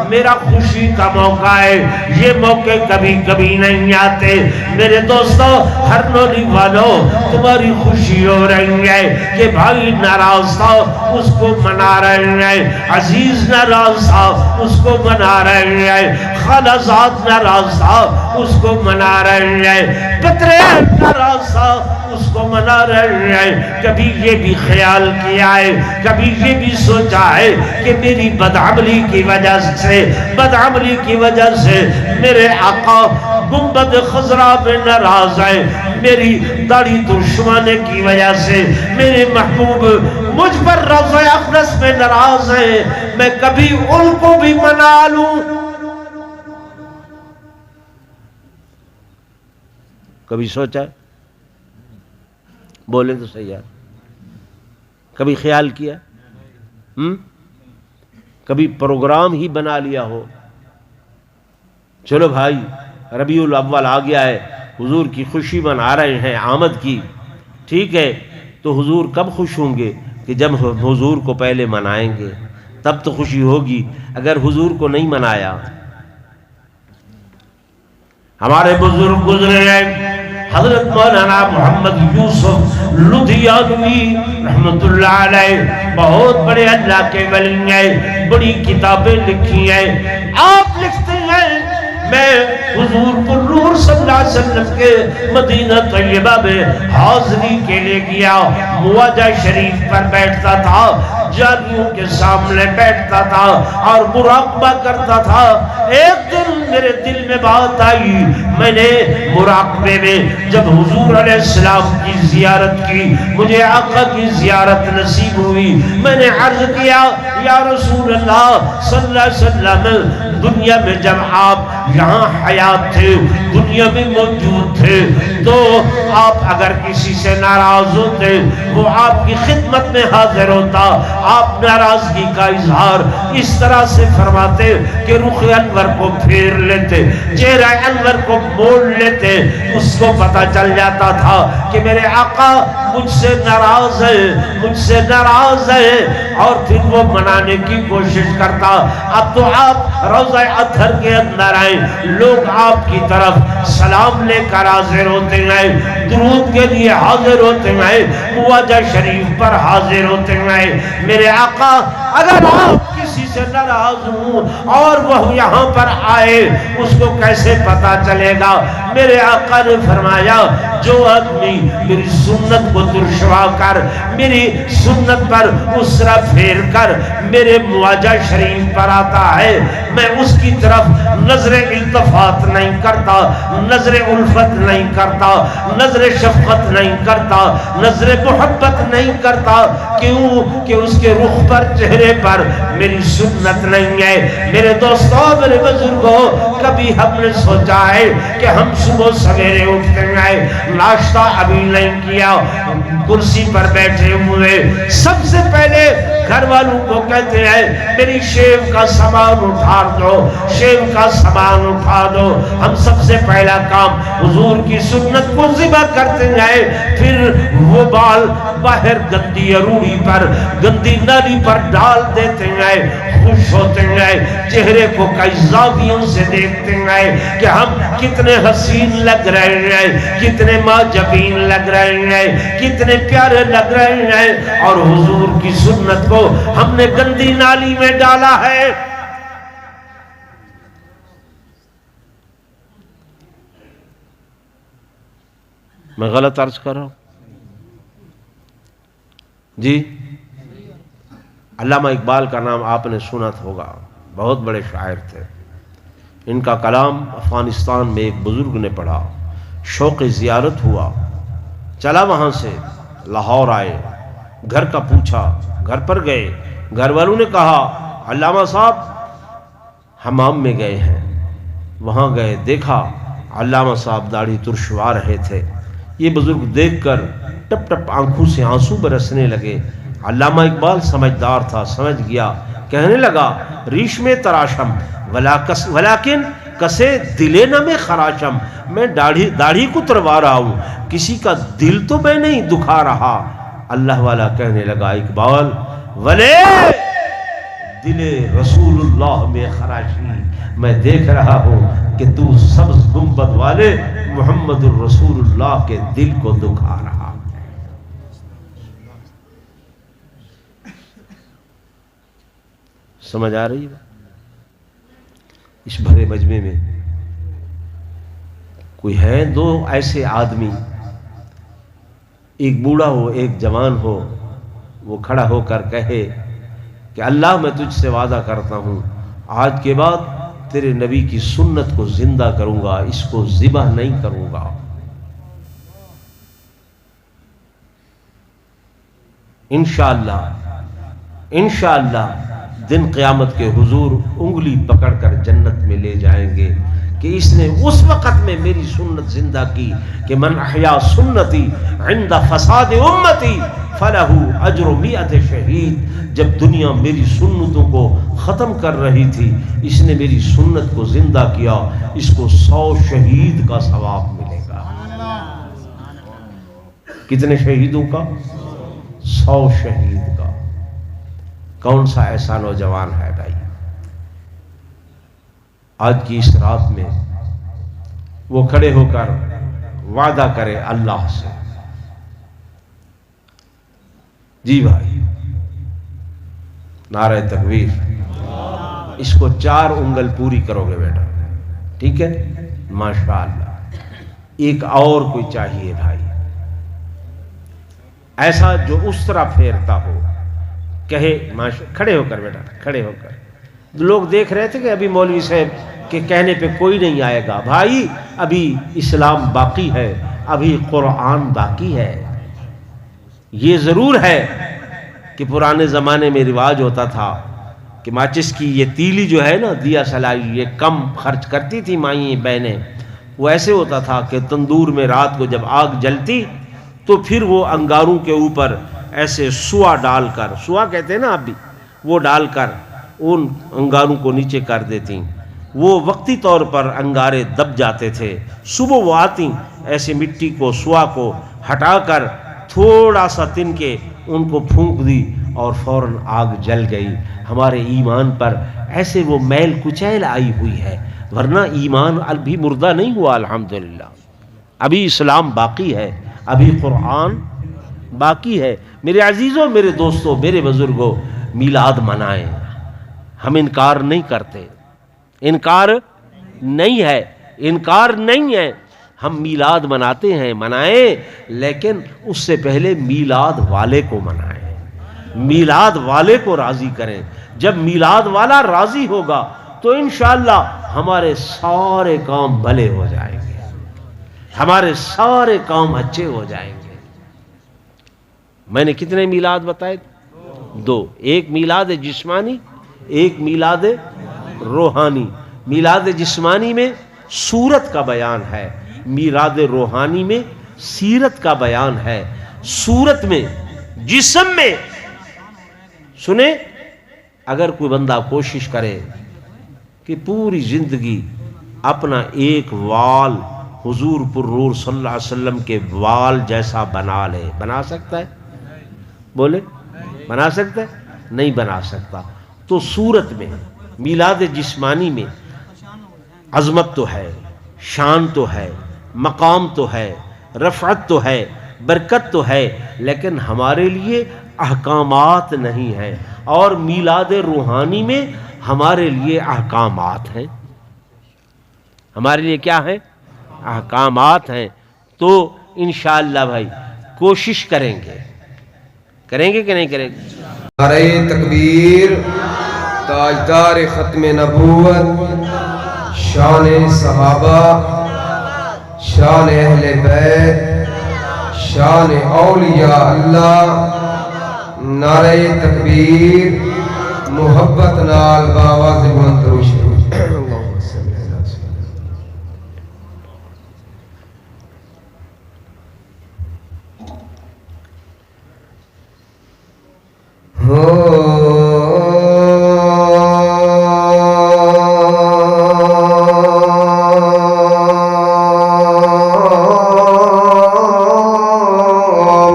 میرا خوشی کا موقع ہے، یہ موقع کبھی کبھی نہیں آتے۔ میرے دوستو، ہر نولی والوں، تمہاری خوشی ہو رہی ہے کہ بھائی ناراض تھا اس کو منا رہے ہیں، عزیز ناراض تھا اس کو منا رہے ہیں، خالازاد ناراض تھا اس کو منا رہے ہیں، پترے ناراض تھا اس کو منا رہے ہیں۔ کبھی یہ بھی خیال کیا ہے، کبھی یہ بھی سوچا ہے کہ میری بدعملی کی وجہ سے، بدعملی کی وجہ سے میرے آقا گنبد خضرا میں ناراض ہے، میری داڑھی دشمانے کی وجہ سے میرے محبوب مجھ پر روضہ اقدس میں ناراض ہے، میں کبھی ان کو بھی منا لوں۔ کبھی سوچا ہے؟ بولے تو صحیح ہے، کبھی خیال کیا؟ کبھی پروگرام ہی بنا لیا ہو، چلو بھائی ربیع الاول آ گیا ہے، حضور کی خوشی منا رہے ہیں آمد کی، ٹھیک ہے، تو حضور کب خوش ہوں گے؟ کہ جب حضور کو پہلے منائیں گے تب تو خوشی ہوگی۔ اگر حضور کو نہیں منایا، ہمارے بزرگ گزرے ہیں، حضرت مولانا محمد یوسف لدھیانوی رحمت اللہ علیہ، بہت بڑے اللہ کے ولی ہیں، بڑی کتابیں لکھی ہیں۔ آپ لکھتے ہیں میں حضور پر صلی اللہ علیہ وسلم کے مدینہ طیبہ میں حاضری کے لے گیا، مواجہ شریف پر بیٹھتا تھا، جانیوں کے سامنے بیٹھتا تھا اور مراقبہ کرتا تھا۔ ایک دن میرے دل میں بات آئی، میں نے مراقبے میں جب حضور علیہ السلام کی زیارت کی، مجھے آقا کی زیارت نصیب ہوئی، میں نے عرض کیا یا رسول اللہ صلی اللہ علیہ وسلم، دنیا میں جب آپ یہاں حیات تھے، دنیا میں موجود تھے، تو آپ اگر کسی سے ناراض ہوتے وہ آپ کی خدمت میں حاضر ہوتا، آپ ناراضگی کا اظہار اس طرح سے فرماتے کہ رخ انور کو پھیر لیتے، چہرہ انور کو موڑ لیتے، اس کو پتہ چل جاتا تھا کہ میرے آقا مجھ سے ناراض ہے، مجھ سے ناراض ہے، اور پھر وہ منا بنانے کی کوشش کرتا. اب تو آپ روضہ اطہر کے اندر آئیں, لوگ آپ کی طرف سلام لے کر حاضر ہوتے ہیں, درود کے لیے حاضر ہوتے ہیں, مواجہ شریف پر حاضر ہوتے ہیں. میرے آقا اگر آپ کسی سے ناراض ہوں اور وہ یہاں پر آئے, اس کو کیسے پتا چلے گا؟ میرے آقا نے فرمایا جو آدمی میری سنت کو ترشوا کر, میری سنت پر اسرا پھیر کر میرے مواجہ شریف پر آتا ہے, میں اس کی طرف نظر التفات نہیں کرتا, نظر الفت نہیں کرتا, نظر شفقت نہیں کرتا, نظر محبت نہیں کرتا. کیوں کہ اس کے رخ پر, چہرے پر میری سنت نہیں ہے. میرے دوستوں, میرے بزرگوں, کبھی ہم نے سوچا ہے کہ ہم صبح سویرے اٹھتے ہیں, ناشتہ ابھی نہیں کیا, کرسی پر بیٹھے ہوئے, سب سے پہلے گھر والوں کو کہتے ہیں میری شیو کا سامان اٹھا دو, شیو کا سامان اٹھا دو. ہم سب سے پہلا کام حضور کی سنت کو ذبح کرتے ہیں, پھر وہ بال باہر گندی اروڑی پر, گندی نالی پر ڈال دیتے ہیں, خوش ہوتے ہیں, چہرے کو کئی زاویوں سے دیکھتے ہیں کہ ہم کتنے حسین لگ رہے ہیں, کتنے معجبین لگ رہے ہیں, کتنے پیارے لگ رہے ہیں, اور حضور کی سنت کو ہم نے گندی نالی میں ڈالا ہے. میں غلط عرض کر رہا ہوں جی؟ علامہ اقبال کا نام آپ نے سنا ہوگا, بہت بڑے شاعر تھے. ان کا کلام افغانستان میں ایک بزرگ نے پڑھا, شوق زیارت ہوا, چلا وہاں سے لاہور آئے, گھر کا پوچھا, گھر پر گئے, گھر والوں نے کہا علامہ صاحب حمام میں گئے ہیں. وہاں گئے, دیکھا علامہ صاحب داڑھی ترشوا رہے تھے. یہ بزرگ دیکھ کر ٹپ ٹپ آنکھوں سے آنسو برسنے لگے. علامہ اقبال سمجھدار تھا, سمجھ گیا, کہنے لگا ریش میں تراشم ولیکن کسے دلے نہ میں خراشم. میں داڑھی کو تروا رہا ہوں, کسی کا دل تو میں نہیں دکھا رہا. اللہ والا کہنے لگا اقبال ولے دل رسول اللہ میں خراشی, میں دیکھ رہا ہوں کہ تو سبز گنبد والے محمد الرسول اللہ کے دل کو دکھا رہا. سمجھ آ رہی ہے؟ اس بھرے مجمع میں کوئی ہے دو ایسے آدمی, ایک بوڑھا ہو ایک جوان ہو, وہ کھڑا ہو کر کہے کہ اللہ میں تجھ سے وعدہ کرتا ہوں آج کے بعد تیرے نبی کی سنت کو زندہ کروں گا, اس کو ذبح نہیں کروں گا. انشاءاللہ انشاءاللہ دن قیامت کے حضور انگلی پکڑ کر جنت میں لے جائیں گے کہ اس نے اس وقت میں میری سنت زندہ کی کہ من احیا سنتی عند فساد امتی فلہ اجر 100 شہید. جب دنیا میری سنتوں کو ختم کر رہی تھی, اس نے میری سنت کو زندہ کیا, اس کو 100 شہید کا ثواب ملے گا. کتنے شہیدوں کا؟ 100 شہید کا. کون سا ایسا نوجوان ہے بھائی آج کی اس رات میں وہ کھڑے ہو کر وعدہ کرے اللہ سے؟ جی بھائی, نعرہ تکبیر. اس کو 4 انگل پوری کرو گے بیٹا, ٹھیک ہے؟ ماشاءاللہ. ایک اور کوئی چاہیے بھائی, ایسا جو اس طرح پھیرتا ہو, کہے کھڑے ہو کر بیٹا, کھڑے ہو کر. لوگ دیکھ رہے تھے کہ ابھی مولوی صاحب کے کہنے پہ کوئی نہیں آئے گا. بھائی ابھی اسلام باقی ہے, ابھی قرآن باقی ہے. یہ ضرور ہے کہ پرانے زمانے میں رواج ہوتا تھا کہ ماچس کی یہ تیلی جو ہے نا, دیا سلائی, یہ کم خرچ کرتی تھی مائیں بہنیں. وہ ایسے ہوتا تھا کہ تندور میں رات کو جب آگ جلتی تو پھر وہ انگاروں کے اوپر ایسے سوا ڈال کر, سوا کہتے ہیں نا آپ بھی, وہ ڈال کر ان انگاروں کو نیچے کر دیتی. وہ وقتی طور پر انگارے دب جاتے تھے. صبح وہ آتی, ایسے مٹی کو, سوا کو ہٹا کر تھوڑا سا تن کے ان کو پھونک دی اور فوراً آگ جل گئی. ہمارے ایمان پر ایسے وہ میل کچیل آئی ہوئی ہے، ورنہ ایمان ابھی مردہ نہیں ہوا. الحمدللہ ابھی اسلام باقی ہے، ابھی قرآن باقی ہے. میرے عزیزوں، میرے دوستوں، میرے بزرگوں، میلاد منائیں. ہم انکار نہیں کرتے، انکار نہیں ہے، انکار نہیں ہے. ہم میلاد مناتے ہیں، منائیں، لیکن اس سے پہلے میلاد والے کو منائیں، میلاد والے کو راضی کریں. جب میلاد والا راضی ہوگا تو انشاءاللہ ہمارے سارے کام بھلے ہو جائیں گے، ہمارے سارے کام اچھے ہو جائیں گے. میں نے کتنے میلاد بتائے؟ 2. ایک میلاد جسمانی، ایک میلاد روحانی. میلاد جسمانی میں صورت کا بیان ہے، میلاد روحانی میں سیرت کا بیان ہے. صورت میں، جسم میں سنیں، اگر کوئی بندہ کوشش کرے کہ پوری زندگی اپنا ایک وال حضور پر نور صلی اللہ علیہ وسلم کے وال جیسا بنا لے، بنا سکتا ہے؟ بولے بنا سکتا ہے؟ نہیں بنا سکتا. تو صورت میں، میلاد جسمانی میں عظمت تو ہے، شان تو ہے، مقام تو ہے، رفعت تو ہے، برکت تو ہے، لیکن ہمارے لیے احکامات نہیں ہیں. اور میلاد روحانی میں ہمارے لیے احکامات ہیں. ہمارے لیے کیا ہے؟ احکامات ہیں. تو انشاءاللہ بھائی کوشش کریں گے، کریں گے کہ نہیں کریں گے؟ نعرہ تکبیر، تاجدار ختم نبوت، شان صحابہ، شان اہل بیت، شان اولیاء اللہ. نعرہ تکبیر، محبت نال باواز بلند درود شریف. اللہم صلی علی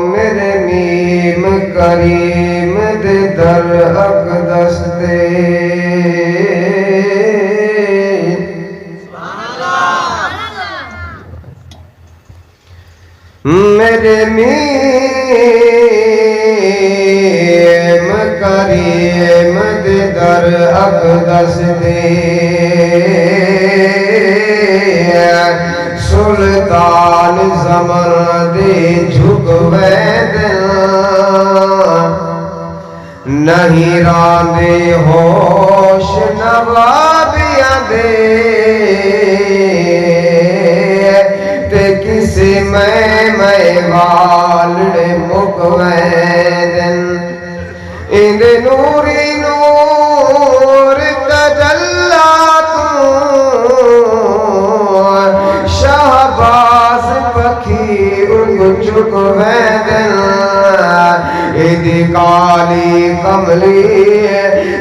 میرے میم کریم دے در اقدس دے، میرے میم کریم دے در اقدس دے، سلطان زمن دے جھکوے دل، نہیں راندے ہوش نوابیاں دے، تے کسی میں والڑے مکوے دل. اند نوری نور تجلا تو شہباز پکھی اگ چکوے دل. ایدی کالی کملی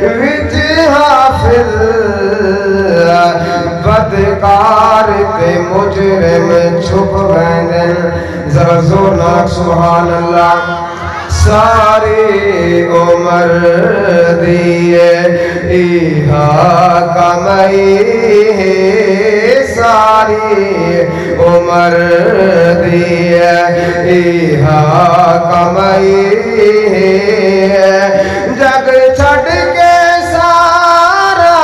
وچ حافظ، بدکار تے مجرم چھپ گئے. ذرا زور ناک سبحان اللہ. ساری عمر دیئے ایہا کمائی، ساری عمر دیئے ایہا کمائی. جگ چھڑ کے سارا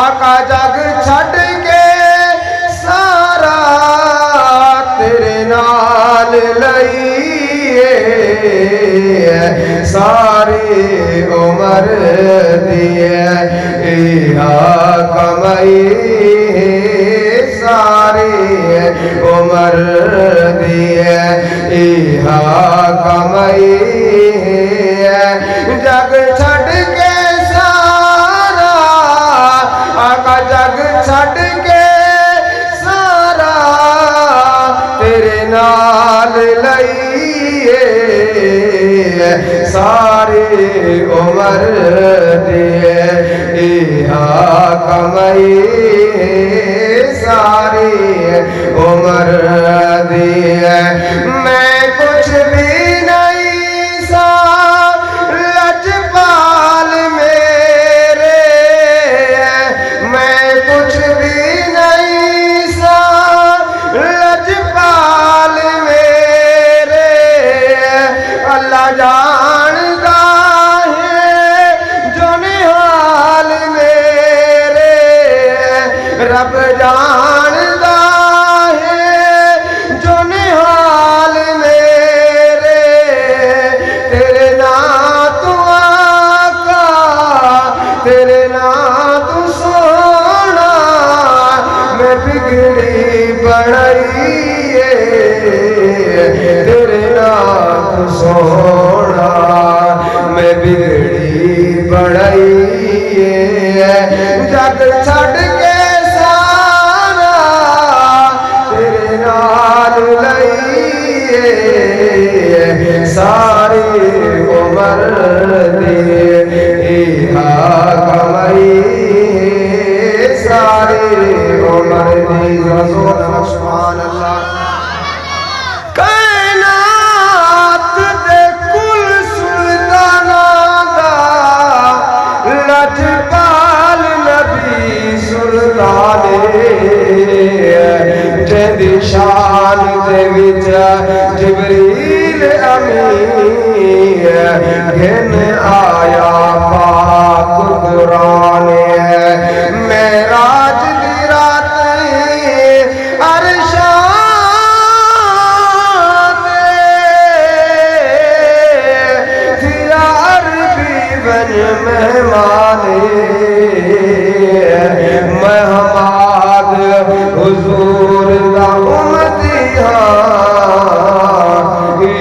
آقا، جگ چھڑ کے سارا تیرے نال لئیے، ساری عمر دیئے ایہا کمائی، ساری عمر دیئے ایہا کمائی. جگ چھڑ کے سارا آقا، جگ چھڑ کے سارا تیرے نال لئیے، ساری عمر دیئے ایہا کمائی، ساری عمر دیئے. میں کچھ بھی نہیں سا جاندا ہے جو نحال میرے تیرے نام تو آقا تیرے نام تو سونا میں بگڑی بڑائی تیرے نام تو سونا میں بگڑی بڑائی جگ چھڑ کے سارا تیرے نال لئیے ساری عمر دی کمائی ساری عمر دی سبحان اللہ کائنات دے کل سلطاناں دا لجپال نبی سلطانے جیندی شان دے وچ جبریل امین گھن آیا پاک قرآن معراج دی رات عرشاں تے عربی بن مہمان محمد حضور دا امتی ہاں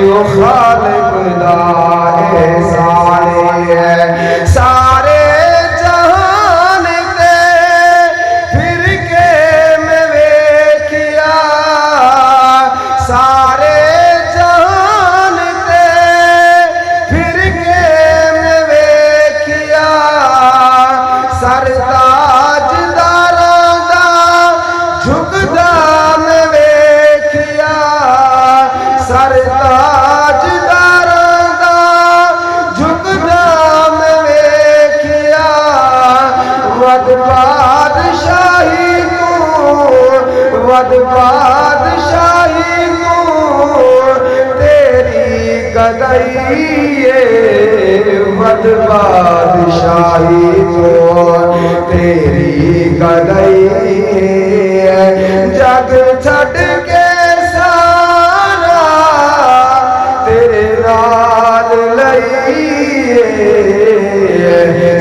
یو خالق دا احسان ہے سارے جہان تے پھر کے میں ویکھیا سارے جہان تے پھر کے میں ویکھیا سر تاج داراں دا جھکدا میں ویکھیا سر تاج داراں دا جھکدا میں ویکھیا ود بادشاہی تو ود بادشاہی تو تیری گدائی ود بادشاہی تو تیری گدائی جگ چھڑ کے سارا تیرے نال لئیے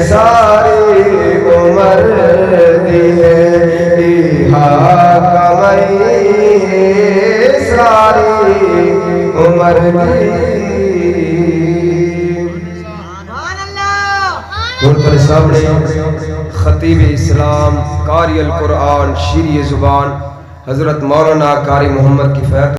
ساری عمر دی کمائی ساری عمر دی پر سامنے خطیب اسلام قاری القرآن شیریں زبان حضرت مولانا قاری محمد کفایت